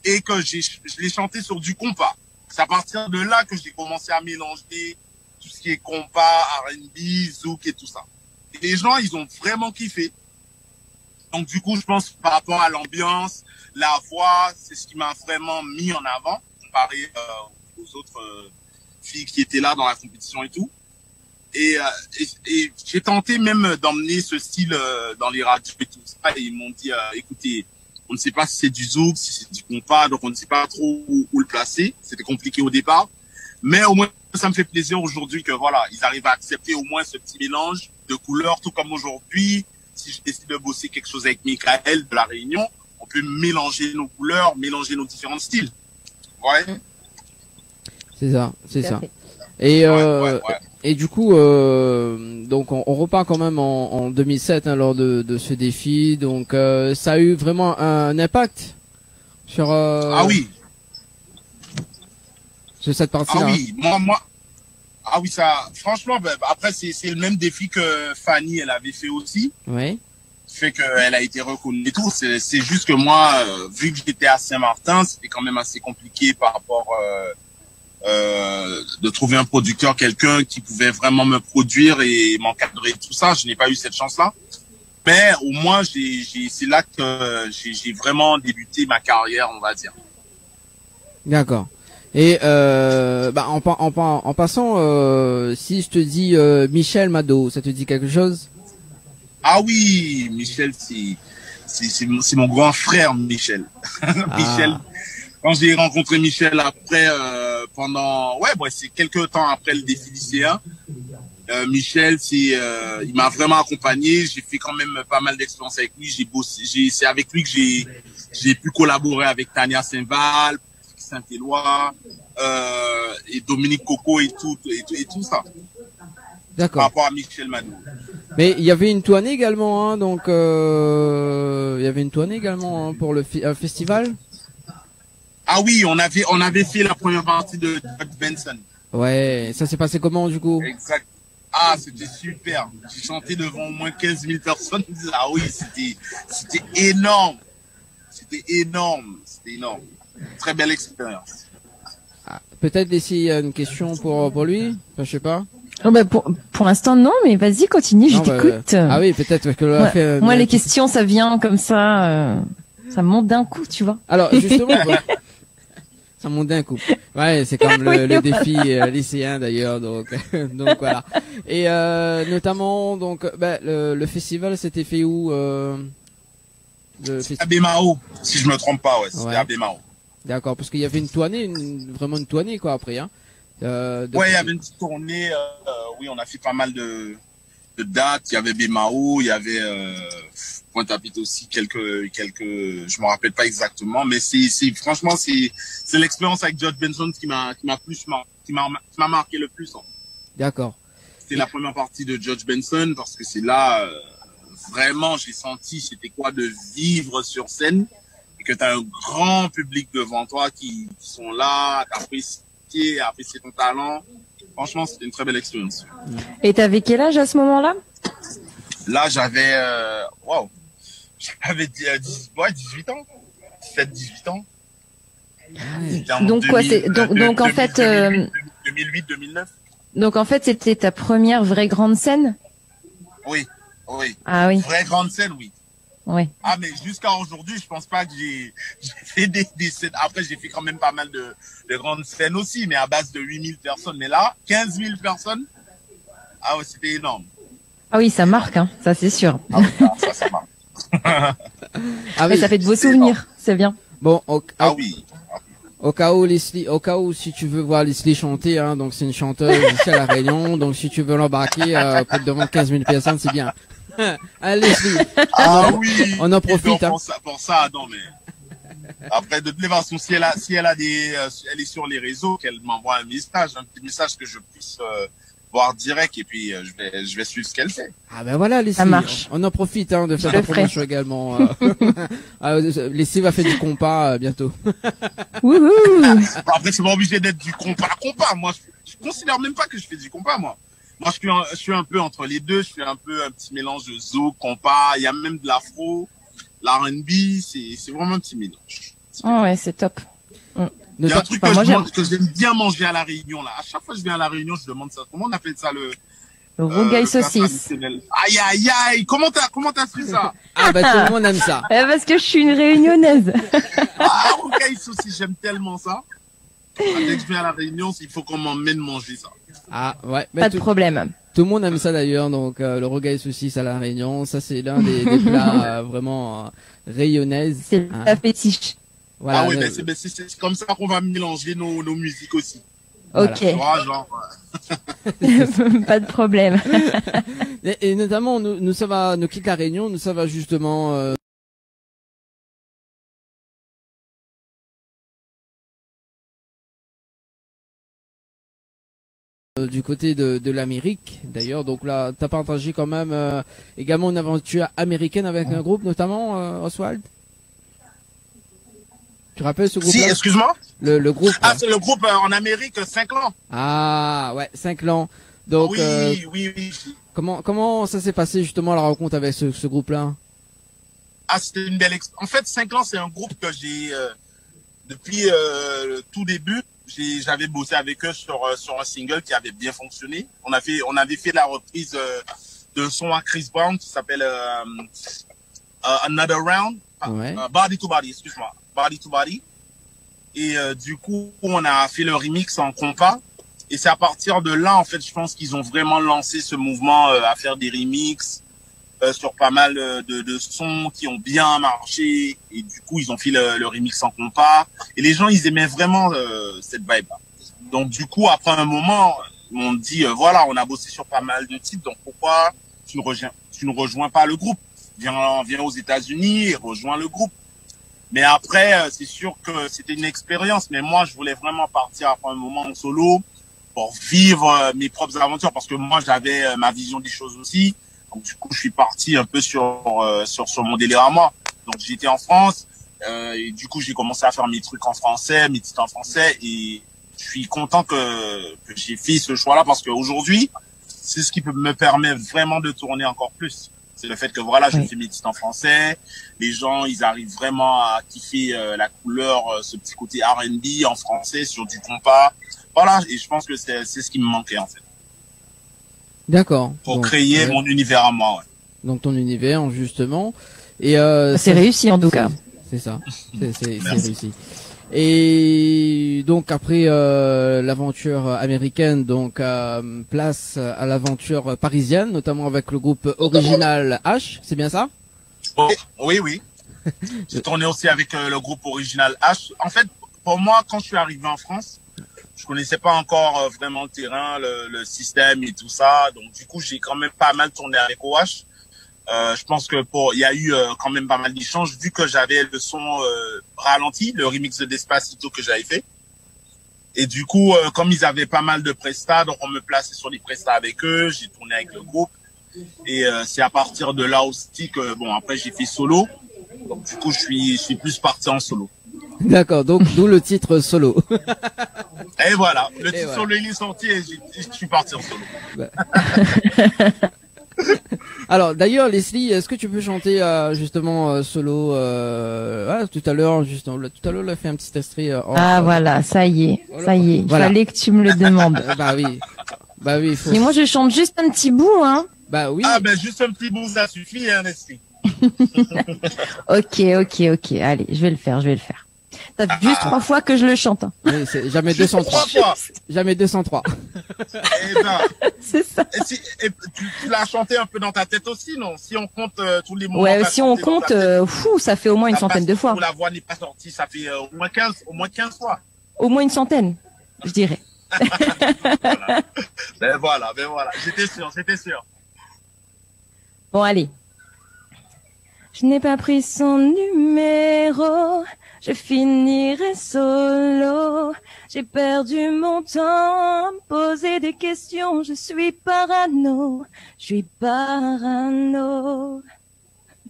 Speaker 8: et que je l'ai chanté sur du compas. C'est à partir de là que j'ai commencé à mélanger tout ce qui est compas, R&B, zouk et tout ça. Et les gens, ils ont vraiment kiffé. Donc du coup, je pense par rapport à l'ambiance, la voix, c'est ce qui m'a vraiment mis en avant, comparé aux autres filles qui étaient là dans la compétition et tout. Et j'ai tenté même d'emmener ce style dans les radios et tout ça. Et ils m'ont dit, écoutez, on ne sait pas si c'est du zouk, si c'est du compas, donc on ne sait pas trop où le placer. C'était compliqué au départ. Mais au moins, ça me fait plaisir aujourd'hui que voilà, ils arrivent à accepter au moins ce petit mélange de couleurs, tout comme aujourd'hui. Si je décide de bosser quelque chose avec Michael de La Réunion, on peut mélanger nos couleurs, mélanger nos différents styles. Ouais.
Speaker 6: C'est ça. Et et du coup, donc on repart quand même en 2007 hein, lors de ce défi. Donc ça a eu vraiment un impact sur.
Speaker 8: Ah oui.
Speaker 6: Sur cette partie-là.
Speaker 8: Ah oui, moi. Ah oui, ça. Franchement, après c'est le même défi que Fanny, elle avait fait aussi.
Speaker 6: Oui.
Speaker 8: Fait qu'elle a été reconnue et tout. C'est juste que moi, vu que j'étais à Saint-Martin, c'était quand même assez compliqué par rapport de trouver un producteur, quelqu'un qui pouvait vraiment me produire et m'encadrer, tout ça. Je n'ai pas eu cette chance-là. Mais au moins, c'est là que j'ai vraiment débuté ma carrière, on va dire.
Speaker 6: D'accord. Et en passant, si je te dis Michel Mado, ça te dit quelque chose?
Speaker 8: Ah oui, Michel, c'est mon grand frère, Michel. Michel. Quand j'ai rencontré Michel après, c'est quelques temps après le défi lycéen. Michel, il m'a vraiment accompagné. J'ai fait quand même pas mal d'expériences avec lui. C'est avec lui que j'ai pu collaborer avec Tania Saint-Val, Saint-Éloi, et Dominique Coco et tout ça.
Speaker 6: D'accord.
Speaker 8: Par rapport à Michel Mado.
Speaker 6: Mais il y avait une tournée également, hein, donc il y avait une tournée également hein, pour le festival.
Speaker 8: Ah oui, on avait fait la première partie de Doug Benson.
Speaker 6: Ouais, ça s'est passé comment du coup?
Speaker 8: Exact. Ah, c'était super. J'ai chanté devant au moins 15 000 personnes. Ah oui, c'était énorme. C'était énorme. C'était énorme. Très belle expérience.
Speaker 6: Ah, peut-être ici une question pour lui, enfin, je sais pas.
Speaker 7: Oh bah pour l'instant non, mais vas-y continue, je
Speaker 6: Non, bah,
Speaker 7: t'écoute.
Speaker 6: ah oui, peut-être parce que là,
Speaker 7: Ouais.
Speaker 6: fait,
Speaker 7: Moi les questions ça vient comme ça monte d'un coup, tu vois.
Speaker 6: Alors justement, ça monte d'un coup. Ouais, c'est comme le défi lycéen d'ailleurs, donc donc voilà. Et notamment donc le festival s'était fait où
Speaker 8: À Bémao, si je me trompe pas, ouais, c'était à Bémao.
Speaker 6: D'accord, parce qu'il y avait une tournée, vraiment une tournée quoi après, hein.
Speaker 8: Ouais, il y avait une petite tournée. Oui, on a fait pas mal de dates. Il y avait Bémao, il y avait Pointe-à-Pitre aussi, quelques. Je me rappelle pas exactement, mais franchement c'est l'expérience avec George Benson qui m'a marqué le plus. Hein.
Speaker 6: D'accord.
Speaker 8: C'était la première partie de George Benson parce que c'est là vraiment j'ai senti c'était quoi de vivre sur scène et que t'as un grand public devant toi qui sont là, t'apprécies ton talent. Franchement, c'était une très belle expérience.
Speaker 7: Et t'avais quel âge à ce moment-là?
Speaker 8: Là, j'avais, j'avais 18 ans. 17-18 ans.
Speaker 7: Donc quoi, c'est, donc en fait,
Speaker 8: 2008-2009.
Speaker 7: Donc en fait, c'était ta première vraie grande scène?
Speaker 8: Oui, oui.
Speaker 7: Ah oui.
Speaker 8: Vraie grande scène, oui.
Speaker 7: Ouais.
Speaker 8: Ah, mais jusqu'à aujourd'hui, je pense pas que j'ai fait des scènes. Après, j'ai fait quand même pas mal de grandes scènes aussi, mais à base de 8000 personnes. Mais là, 15 000 personnes. Ah ouais, c'était énorme.
Speaker 7: Ah oui, ça marque, hein. Ça, c'est sûr.
Speaker 8: Ah oui, ça marque.
Speaker 6: Ah oui.
Speaker 7: Ça fait de beaux souvenirs. C'est bien.
Speaker 6: Bon,
Speaker 8: ah oui.
Speaker 6: Au cas où si tu veux voir Leslie chanter, hein, donc c'est une chanteuse ici à La Réunion, donc si tu veux l'embarquer devant 15 000 personnes, c'est bien. Allez, Leslie.
Speaker 8: Ah oui.
Speaker 6: On en profite. Hein.
Speaker 8: Pour ça, non mais. Après, de toutes les façons, si elle est sur les réseaux, qu'elle m'envoie un petit message que je puisse voir direct, et puis je vais suivre ce qu'elle fait.
Speaker 6: Ah ben voilà, Leslie.
Speaker 7: Ça marche.
Speaker 6: On en profite de faire la promotion également. Leslie va faire du compas bientôt.
Speaker 7: Wouhou.
Speaker 8: Après, c'est pas obligé d'être du compas. Moi, je considère même pas que je fais du compas, moi. Moi, je suis un peu entre les deux. Je fais un petit mélange de zouk, compas. Il y a même de l'afro, l'R&B. C'est vraiment un petit mélange.
Speaker 7: Oh ouais, c'est top.
Speaker 8: Il y a un truc que j'aime bien manger à La Réunion, là. À chaque fois que je viens à La Réunion, je demande ça. Comment on appelle ça le
Speaker 7: rougail saucisse.
Speaker 8: Aïe, aïe, aïe. Comment t'as fait ça?
Speaker 6: Ah, bah, tout le monde aime ça.
Speaker 7: Parce que je suis une réunionnaise.
Speaker 8: Ah, rougail saucisse, j'aime tellement ça. Dès que je viens à La Réunion, il faut qu'on m'emmène manger ça.
Speaker 6: Ah, ouais.
Speaker 7: Pas de problème.
Speaker 6: Tout le monde aime ça d'ailleurs, donc le rougail saucisse à La Réunion, ça c'est l'un des plats vraiment rayonnaises.
Speaker 7: C'est la fétiche.
Speaker 6: Voilà,
Speaker 8: ah oui, c'est comme ça qu'on va mélanger nos musiques aussi.
Speaker 7: Ok.
Speaker 8: Voilà. Genre,
Speaker 7: pas de problème.
Speaker 6: et notamment, nous ça va, nous quitte La Réunion, nous ça va justement du côté de l'Amérique d'ailleurs, donc là t'as partagé quand même également une aventure américaine avec un groupe notamment Oswald. Tu rappelles ce groupe?
Speaker 8: Si, excuse-moi.
Speaker 6: Le groupe.
Speaker 8: Ah, c'est le groupe en Amérique, 5 ans.
Speaker 6: Ah ouais, 5 ans. Donc
Speaker 8: oui.
Speaker 6: Comment ça s'est passé justement la rencontre avec ce groupe-là?
Speaker 8: Ah, c'était une belle expérience. En fait, 5 ans, c'est un groupe que j'ai depuis le tout début. J'avais bossé avec eux sur un single qui avait bien fonctionné. On avait fait la reprise de son à Chris Brown qui s'appelle Another Round.
Speaker 6: Ouais.
Speaker 8: Body to Body, excuse-moi. Body to Body. Et du coup, on a fait le remix en compas. Et c'est à partir de là, en fait, je pense qu'ils ont vraiment lancé ce mouvement à faire des remixes sur pas mal de sons qui ont bien marché. Et du coup, ils ont fait le remix en compas. Et les gens, ils aimaient vraiment cette vibe. Donc, du coup, après un moment, ils m'ont dit, voilà, on a bossé sur pas mal de titres. Donc, pourquoi tu ne rejoins pas le groupe? Viens aux États-Unis et rejoins le groupe. Mais après, c'est sûr que c'était une expérience. Mais moi, je voulais vraiment partir après un moment en solo pour vivre mes propres aventures. Parce que moi, j'avais ma vision des choses aussi. Donc, du coup, je suis parti un peu sur mon délire à moi. Donc, j'étais en France. Et du coup, j'ai commencé à faire mes trucs en français, mes titres en français. Et je suis content que j'ai fait ce choix-là parce qu'aujourd'hui, c'est ce qui peut me permettre vraiment de tourner encore plus. C'est le fait que voilà, je fais mes titres en français, les gens ils arrivent vraiment à kiffer la couleur, ce petit côté R&B en français sur du compas. Voilà, et je pense que c'est ce qui me manquait en fait.
Speaker 6: D'accord.
Speaker 8: Pour
Speaker 6: donc,
Speaker 8: créer mon univers à moi. Ouais.
Speaker 6: Donc ton univers justement. Et
Speaker 7: c'est réussi en tout cas.
Speaker 6: C'est ça. C'est réussi. Et donc après l'aventure américaine, donc place à l'aventure parisienne, notamment avec le groupe Original H, c'est bien ça?
Speaker 8: Oui. J'ai tourné aussi avec le groupe Original H. En fait, pour moi, quand je suis arrivé en France, je connaissais pas encore vraiment le terrain, le système et tout ça. Donc du coup, j'ai quand même pas mal tourné avec OH. Je pense que il y a eu quand même pas mal d'échanges vu que j'avais le son ralenti, le remix de Despacito que j'avais fait. Et du coup, comme ils avaient pas mal de prestats, donc on me plaçait sur les prestats avec eux, j'ai tourné avec le groupe. Et c'est à partir de là aussi que bon après j'ai fait solo. Donc du coup, je suis plus parti en solo.
Speaker 6: D'accord, donc d'où le titre solo.
Speaker 8: Et voilà, le titre solo il est sorti et je suis parti en solo.
Speaker 6: Alors d'ailleurs Leslie, est-ce que tu peux chanter justement solo tout à l'heure on a fait un petit extrait.
Speaker 7: Voilà, ça y est. Il fallait que tu me le demandes.
Speaker 6: Bah oui. Faut...
Speaker 7: Et moi je chante juste un petit bout, hein.
Speaker 6: Bah oui.
Speaker 8: Ah juste un petit bout ça suffit, hein, Leslie.
Speaker 7: Ok. Allez, je vais le faire. T'as juste 3 fois que je le chante. Hein.
Speaker 6: Oui, c'est jamais 203. Jamais 203.
Speaker 8: Eh ben,
Speaker 7: c'est ça.
Speaker 8: Et tu l'as chanté un peu dans ta tête aussi, non? Si on compte tous les moments.
Speaker 7: Ouais, si on compte, ça fait au moins une centaine de fois.
Speaker 8: Où la voix n'est pas sortie, ça fait au moins 15 fois.
Speaker 7: Au moins une centaine, je dirais.
Speaker 8: Voilà. Ben voilà. J'étais sûr.
Speaker 7: Bon, allez. Je n'ai pas pris son numéro, je finirai solo. J'ai perdu mon temps à me poser des questions, je suis parano.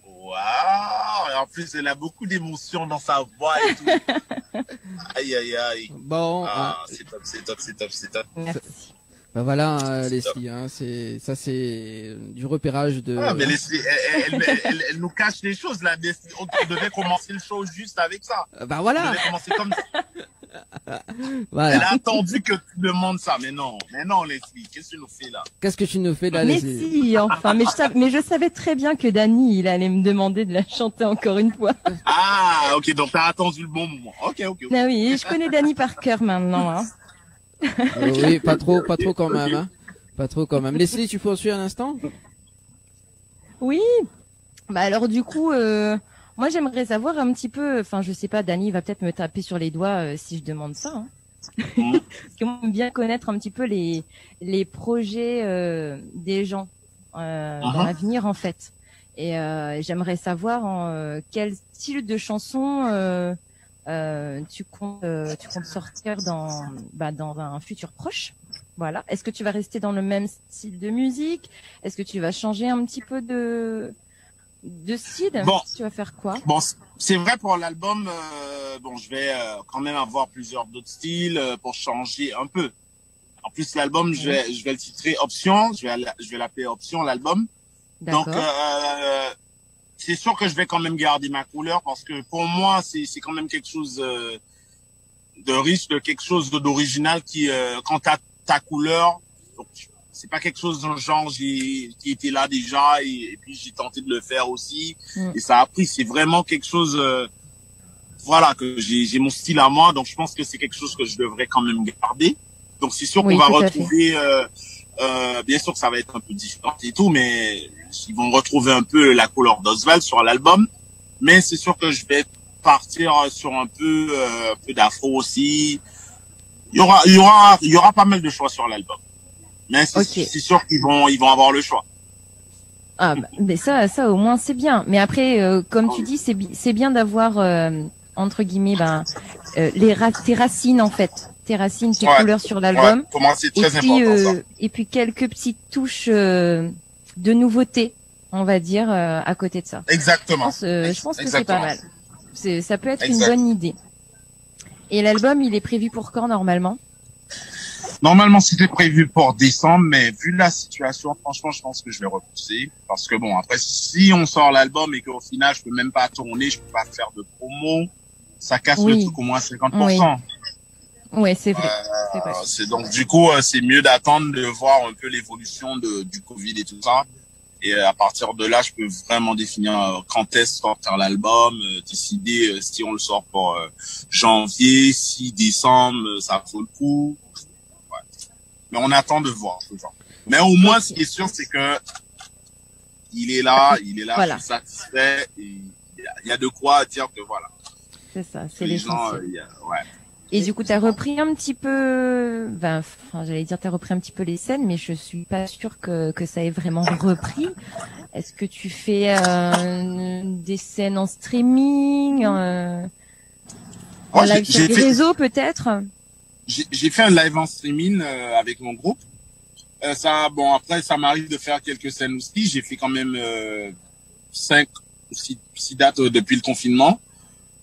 Speaker 8: Waouh! Et en plus, elle a beaucoup d'émotions dans sa voix et tout. Aïe.
Speaker 6: Bon.
Speaker 8: C'est top.
Speaker 7: Merci.
Speaker 6: Bah voilà, Leslie, hein, c'est du repérage de.
Speaker 8: Ah, mais Leslie, elle nous cache les choses là. On devait commencer le show juste avec ça.
Speaker 6: Bah voilà.
Speaker 8: On devait commencer comme ça.
Speaker 6: Voilà.
Speaker 8: Elle a attendu que tu demandes ça, mais non, Leslie, qu'est-ce que tu nous fais là?
Speaker 6: Qu'est-ce que tu nous fais là, Leslie?
Speaker 7: Mais si, enfin, mais je savais très bien que Dany, il allait me demander de la chanter encore une fois.
Speaker 8: Ah, ok, donc t'as attendu le bon moment. Ok.
Speaker 7: Ah oui, je connais Dany par cœur maintenant, hein.
Speaker 6: Oui, pas trop quand même, hein. Pas trop quand même. Leslie, tu poursuis un instant?
Speaker 7: Oui. Bah alors du coup, moi j'aimerais savoir un petit peu, enfin je sais pas, Dany va peut-être me taper sur les doigts si je demande ça, hein. Parce que moi j'aime bien connaître un petit peu les projets des gens dans l'avenir en fait. Et j'aimerais savoir quel style de chanson tu comptes sortir dans un futur proche. Voilà. Est-ce que tu vas rester dans le même style de musique? Est-ce que tu vas changer un petit peu de style?
Speaker 8: Bon.
Speaker 7: Tu vas faire quoi?
Speaker 8: Bon, c'est vrai pour l'album. Je vais quand même avoir plusieurs d'autres styles pour changer un peu. En plus, l'album, je vais le titrer Option. Je vais l'appeler Option l'album.
Speaker 7: D'accord.
Speaker 8: Donc c'est sûr que je vais quand même garder ma couleur parce que pour moi c'est quand même quelque chose de riche, de quelque chose d'original qui quand t'as ta couleur, donc c'est pas quelque chose d'un genre qui était là déjà et puis j'ai tenté de le faire aussi et ça a pris. C'est vraiment quelque chose que j'ai mon style à moi, donc je pense que c'est quelque chose que je devrais quand même garder. Donc c'est sûr qu'on va retrouver bien sûr que ça va être un peu différent et tout, mais ils vont retrouver un peu la couleur d'Oswald sur l'album. Mais c'est sûr que je vais partir sur un peu d'afro aussi. Il y aura pas mal de choix sur l'album. Mais c'est sûr qu'ils vont avoir le choix.
Speaker 7: Ah, mais ça au moins c'est bien. Mais après, comme tu dis, c'est bien d'avoir entre guillemets tes racines en fait. Tes racines, tes couleurs sur l'album.
Speaker 8: Pour moi, c'est très important, ça.
Speaker 7: Et puis quelques petites touches de nouveauté, on va dire, à côté de ça.
Speaker 8: Exactement.
Speaker 7: Je pense que c'est pas mal. Ça peut être une bonne idée. Et l'album, il est prévu pour quand normalement?
Speaker 8: Normalement, c'était prévu pour décembre, mais vu la situation, franchement, je pense que je vais repousser. Parce que bon, après, si on sort l'album et qu'au final, je peux même pas tourner, je peux pas faire de promo, ça casse le truc au moins 50%.
Speaker 7: Ouais, c'est vrai.
Speaker 8: C'est donc, du coup, c'est mieux d'attendre de voir un peu l'évolution du Covid et tout ça. Et à partir de là, je peux vraiment définir quand est-ce sortir l'album, décider si on le sort pour janvier, si décembre, ça vaut le coup. Ouais. Mais on attend de voir. Mais au moins, ce qui est sûr, c'est que il est là, voilà. Je suis satisfait. Et il y a de quoi dire que voilà.
Speaker 7: C'est ça, c'est les gens.
Speaker 8: Ouais.
Speaker 7: Et du coup, t'as repris un petit peu, j'allais dire t'as repris un petit peu les scènes, mais je suis pas sûre que ça ait vraiment repris. Est-ce que tu fais des scènes en streaming, en live sur les réseaux peut-être?
Speaker 8: J'ai fait un live en streaming avec mon groupe. Après ça m'arrive de faire quelques scènes aussi. J'ai fait quand même 5 ou 6 dates depuis le confinement.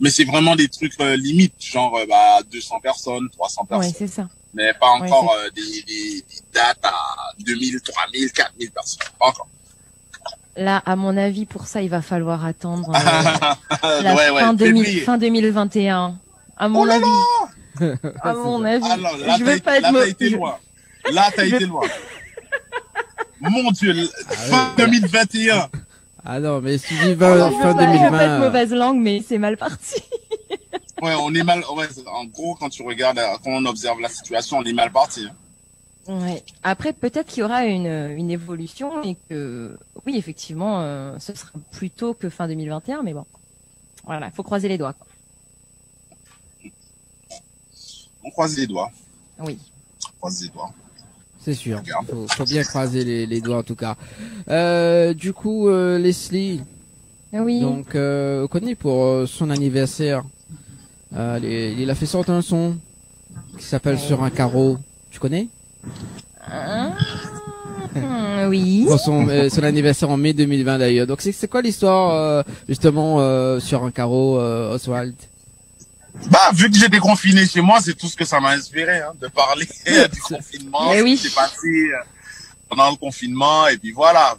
Speaker 8: Mais c'est vraiment des trucs limites, genre 200 personnes, 300 personnes.
Speaker 7: Ouais, c'est ça.
Speaker 8: Mais pas encore des dates à 2000, 3000, 4000 personnes. Pas encore.
Speaker 7: Là, à mon avis, pour ça, il va falloir attendre fin 2021. À mon avis. À mon avis.
Speaker 8: Alors, là,
Speaker 7: je veux pas être
Speaker 8: là, t'as été loin. Là, t'as été loin. Mon Dieu, fin 2021.
Speaker 6: Ah non, mais si tu dis fin 2020...
Speaker 7: Je veux pas être mauvaise langue, mais c'est mal parti.
Speaker 8: Ouais, on est mal... Ouais, en gros, quand tu regardes, quand on observe la situation, on est mal parti.
Speaker 7: Ouais. Après, peut-être qu'il y aura une évolution et que... Oui, effectivement, ce sera plus tôt que fin 2021, mais bon. Voilà, faut croiser les doigts, quoi.
Speaker 8: On croise les doigts.
Speaker 7: Oui.
Speaker 8: On croise les doigts.
Speaker 6: C'est sûr. Faut bien croiser les doigts en tout cas. Du coup, Leslie.
Speaker 7: Oui.
Speaker 6: Donc, connu pour son anniversaire. Il a fait sortir un son qui s'appelle Sur un carreau. Tu connais?
Speaker 7: Oui.
Speaker 6: Pour son anniversaire en mai 2020 d'ailleurs. Donc c'est quoi l'histoire justement Sur un carreau, Oswald?
Speaker 8: Vu que j'étais confiné chez moi, c'est tout ce que ça m'a inspiré, de parler du confinement, ce qui s'est passé pendant le confinement, et puis voilà.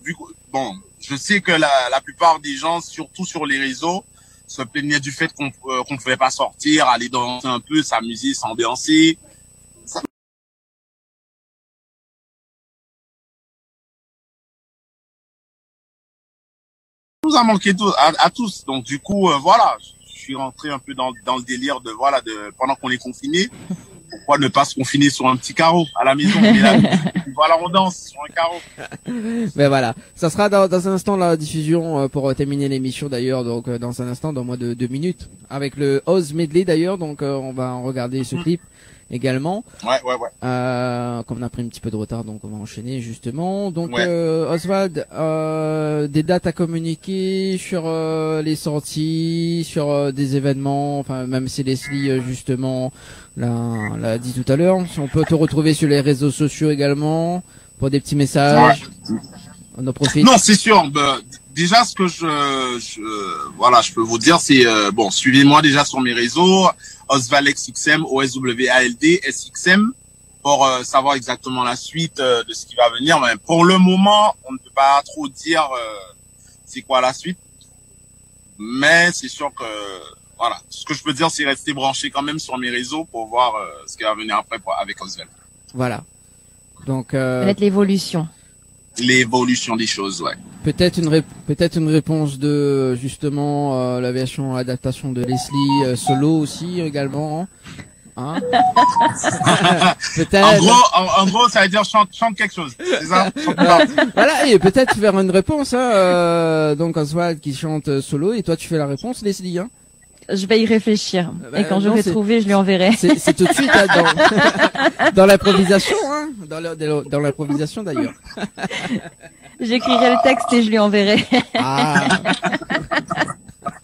Speaker 8: Je sais que la plupart des gens, surtout sur les réseaux, se plaignaient du fait qu'on pouvait pas sortir, aller danser un peu, s'amuser, s'ambiancer. Ça nous a manqué à tous. Donc du coup, voilà. Je suis rentré un peu dans le délire de pendant qu'on est confiné, pourquoi ne pas se confiner sur un petit carreau à la maison, voilà, on danse sur un carreau.
Speaker 6: Mais voilà, ça sera dans un instant la diffusion pour terminer l'émission d'ailleurs, donc dans un instant, dans moins de 2 minutes, avec le Oz Medley d'ailleurs, donc on va regarder ce clip également.
Speaker 8: Ouais.
Speaker 6: Comme on a pris un petit peu de retard, donc on va enchaîner justement. Donc Oswald, des dates à communiquer sur les sorties, sur des événements, enfin même si Leslie justement l'a dit tout à l'heure, si on peut te retrouver sur les réseaux sociaux également pour des petits messages. On en profite.
Speaker 8: Non, c'est sûr. Déjà, ce que je peux vous dire, c'est suivez-moi déjà sur mes réseaux, Oswald XXM, OSWALD SXM, pour savoir exactement la suite de ce qui va venir. Mais pour le moment, on ne peut pas trop dire c'est quoi la suite. Mais c'est sûr que voilà, ce que je peux dire, c'est rester branché quand même sur mes réseaux pour voir ce qui va venir après avec Oswald.
Speaker 6: Voilà. Donc
Speaker 7: peut-être l'évolution
Speaker 8: des choses, ouais.
Speaker 6: Peut-être une réponse de justement la version adaptation de Leslie solo aussi également. Hein
Speaker 8: peut-être. En gros, ça veut dire chante quelque chose. C'est ça.
Speaker 6: Voilà, et peut-être faire une réponse. Donc Oswald qui chante solo et toi tu fais la réponse, Leslie. Hein.
Speaker 7: Je vais y réfléchir. Et quand je vais trouver, je lui enverrai.
Speaker 6: C'est tout de suite dans l'improvisation, hein. Dans l'improvisation d'ailleurs.
Speaker 7: J'écrirai le texte et je lui enverrai.
Speaker 6: Ah.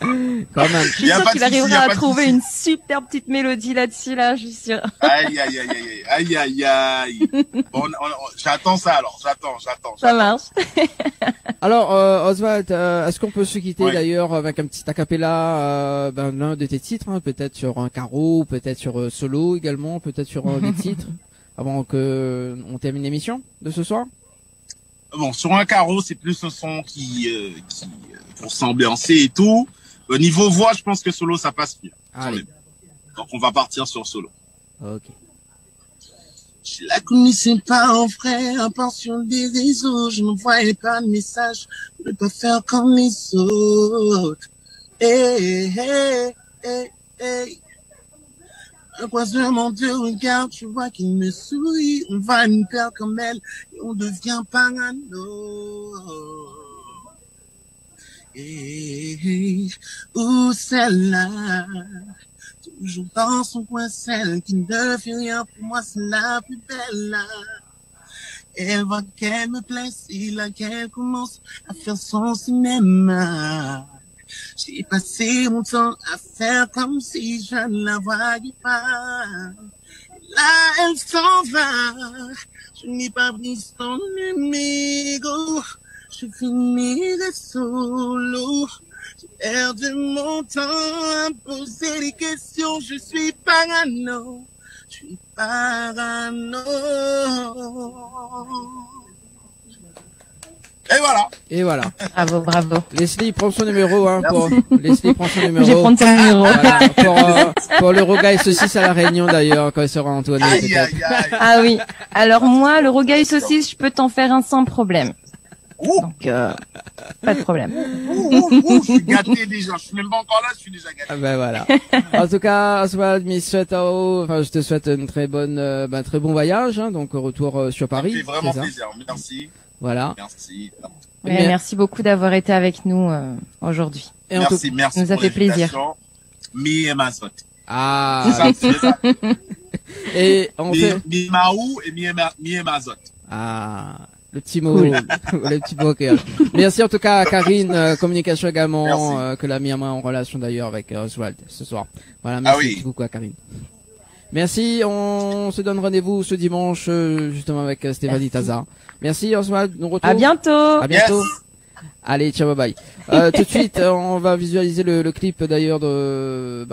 Speaker 6: Quand même.
Speaker 7: Je suis sûre qu'il arrivera à trouver une super petite mélodie là-dessus, là, je suis sûre.
Speaker 8: Aïe. Bon, j'attends ça alors, j'attends.
Speaker 7: Ça marche.
Speaker 6: Alors, Oswald, est-ce qu'on peut se quitter d'ailleurs avec un petit acapella l'un de tes titres, hein, peut-être sur un carreau, peut-être sur solo également, peut-être sur des titres. avant que on termine l'émission de ce soir?
Speaker 8: Bon, sur un carreau, c'est plus un son qui pour s'ambiancer et tout. Au niveau voix, je pense que solo, ça passe bien.
Speaker 6: Allez.
Speaker 8: Donc, on va partir sur solo.
Speaker 6: Ok.
Speaker 8: Je la connaissais pas en vrai, à part sur des réseaux. Je ne voyais pas de message, je ne peux pas faire comme les autres. Hey, hey, hey, hey. Un croisement de regard, tu vois qu'il me sourit. On va une paire comme elle et on devient parano. Hey, hey, où celle-là? Toujours dans son coin, celle qui ne fait rien pour moi, c'est la plus belle là. Elle voit qu'elle me plaît, c'est là qu'elle commence à faire son cinéma. J'ai passé mon temps à faire comme si je ne la voyais pas. Là, elle s'en va, je n'ai pas pris son numéro. Je finirai solo. J'ai perdu mon temps à poser des questions. Je suis parano. Je suis parano. Et voilà.
Speaker 6: Et voilà.
Speaker 7: Bravo, bravo.
Speaker 6: Leslie prend son numéro, hein, pour, Leslie prend son
Speaker 7: Je vais
Speaker 6: numéro.
Speaker 7: prendre ton numéro.
Speaker 6: Voilà, pour le rogaille saucisse à la Réunion d'ailleurs, quand il sera Antoine.
Speaker 8: Aïe, aïe, aïe.
Speaker 7: Ah oui. Alors moi, le rogaille saucisse, je peux t'en faire un sans problème. Donc, pas de problème.
Speaker 8: Je suis gâté déjà. Je suis même pas encore là, je suis déjà gâté.
Speaker 6: Ah ben voilà. En tout cas, Oswald, je te souhaite une très bonne, très bon voyage, hein, donc retour sur Paris.
Speaker 8: Ça fait vraiment
Speaker 6: c'est ça
Speaker 8: plaisir. Merci.
Speaker 6: Voilà.
Speaker 8: Merci.
Speaker 7: Ouais, merci beaucoup d'avoir été avec nous aujourd'hui.
Speaker 6: Et en
Speaker 8: Merci,
Speaker 6: tout...
Speaker 8: merci.
Speaker 7: nous a
Speaker 8: pour
Speaker 7: fait plaisir.
Speaker 8: l'invitation. Mi et Mazot.
Speaker 6: Ah.
Speaker 8: C'est ça.
Speaker 6: Et on fait.
Speaker 8: Mi Maou et mi et Mazot.
Speaker 6: Ah. Le petit mot, le petit mot. Okay. Merci en tout cas à Karine, communication également, que la mis en relation d'ailleurs avec Oswald ce soir. Voilà, merci beaucoup à Karine. Merci, on se donne rendez-vous ce dimanche justement avec Stéphanie Taza. Merci Oswald, nous retrouvons.
Speaker 7: À bientôt.
Speaker 6: À bientôt.
Speaker 8: Yes.
Speaker 6: Allez, ciao, bye bye. Tout de suite, on va visualiser le clip d'ailleurs de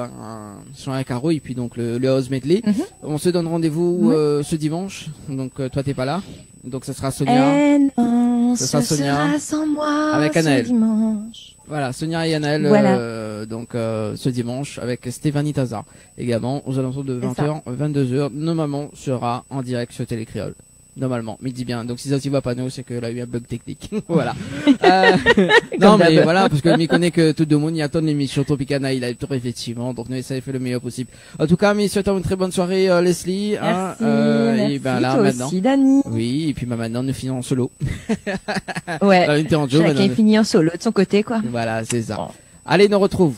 Speaker 6: sur un carreau et puis donc le house medley. On se donne rendez-vous ce dimanche. Donc toi t'es pas là, donc ça sera Sonia.
Speaker 7: Et non,
Speaker 6: ce sera Sonia
Speaker 7: sans moi
Speaker 6: avec Anaël.
Speaker 7: Dimanche.
Speaker 6: Voilà, Sonia et Anaël donc ce dimanche avec Stéphanie Taza également aux alentours de 20h 22h. Normalement sera en direct sur Télécréole. Normalement, mais il dit bien. Donc si ça s'y voit pas nous, c'est qu'elle a eu un bug technique. Voilà. Non mais voilà, parce que m'y connaît que tout le monde y attend l'émission Tropicana, il a tout effectivement. Donc nous essayons de faire le meilleur possible. En tout cas, mais souhaitons une très bonne soirée Leslie.
Speaker 7: Merci,
Speaker 6: merci. Et ben là
Speaker 7: toi
Speaker 6: maintenant.
Speaker 7: aussi, Dani.
Speaker 6: Oui, et puis maintenant nous finissons en solo.
Speaker 7: Ouais.
Speaker 6: Chacun
Speaker 7: finit en solo de son côté quoi.
Speaker 6: Voilà, c'est ça. Bon. Allez, nous retrouve.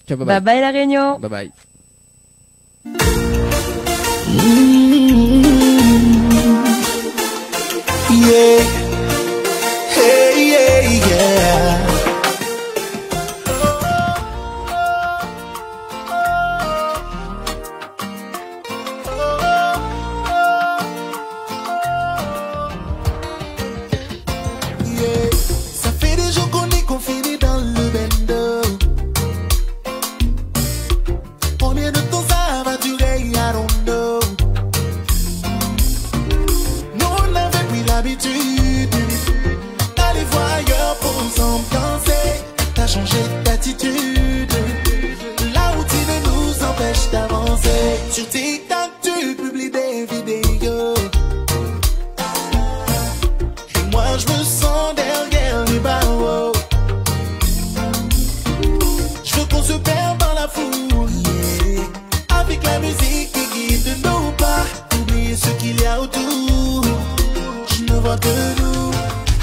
Speaker 6: Ciao, bye bye.
Speaker 7: Bye bye la Réunion.
Speaker 6: Bye bye.
Speaker 3: Yeah, hey, yeah, yeah. Yeah, ça fait des jours qu'on est confinés dans le bendo. Combien de temps ça va durer, I don't know. L'habitude d'aller voir ailleurs pour s'ambiancer. T'as changé d'attitude. La routine nous empêche d'avancer. Sur TikTok tu publies des vidéos et moi je me sens derrière les barreaux. Je veux qu'on se perde dans la foule, yeah. Avec la musique qui guide nos pas. Oublier ce qu'il y a autour. To do.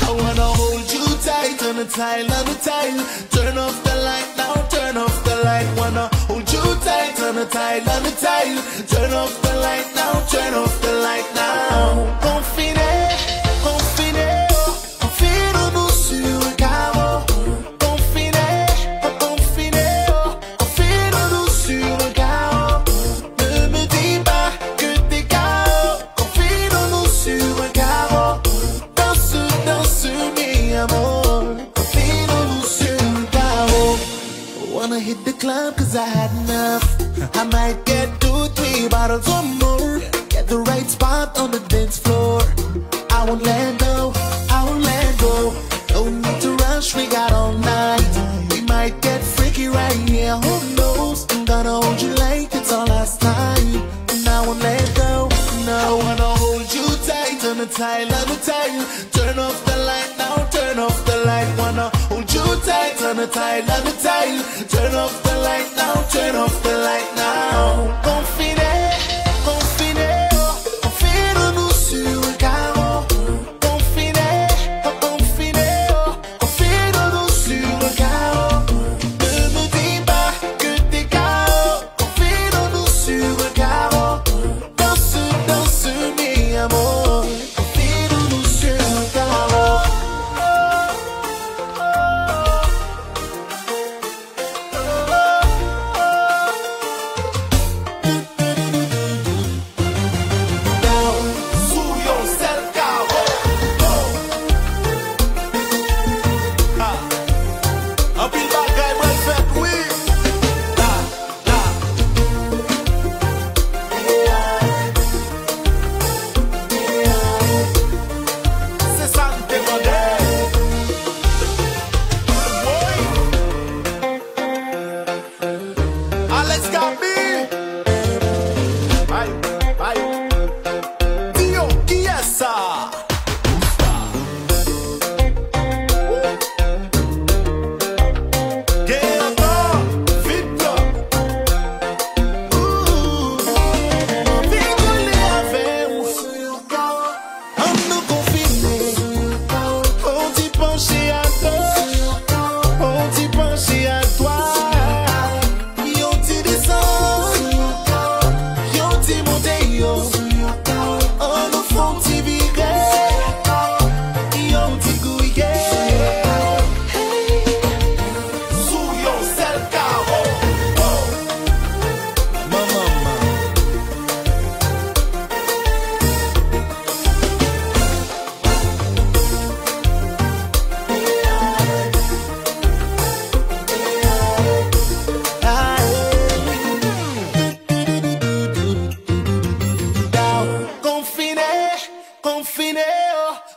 Speaker 3: I wanna hold you tight on the tile, on the tile. Turn off the light now, turn off the light. Wanna hold you tight on the tile, on the tile. Turn off the light now, turn off the light now. Confiné, confiné, confine-nous sur un carreau. Confiné, confiné, confine-nous sur un carreau. Ne me dis pas que t'es KO. Confine-nous sur un carreau. Wanna hit the club cause I had enough. I might get 2-3 bottles or more. Get the right spot out on the dance floor. I won't let go, I won't let go. No need to rush, we got all night. We might get freaky right here, who knows? I'm gonna hold you like it's our last night. And I won't let go, no. I wanna hold you tight, turn the tide, turn the tide. Turn off the light now, turn off the light. Wanna hold you tight, turn the tide, turn the tide. Turn off the light now, turn off the light now. Confident.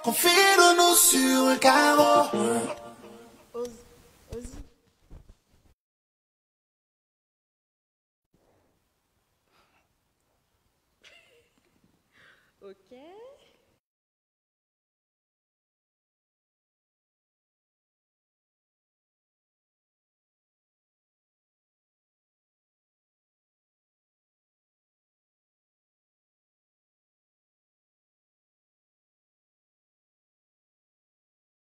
Speaker 3: Confine-nous sur un carreau.
Speaker 7: Ok.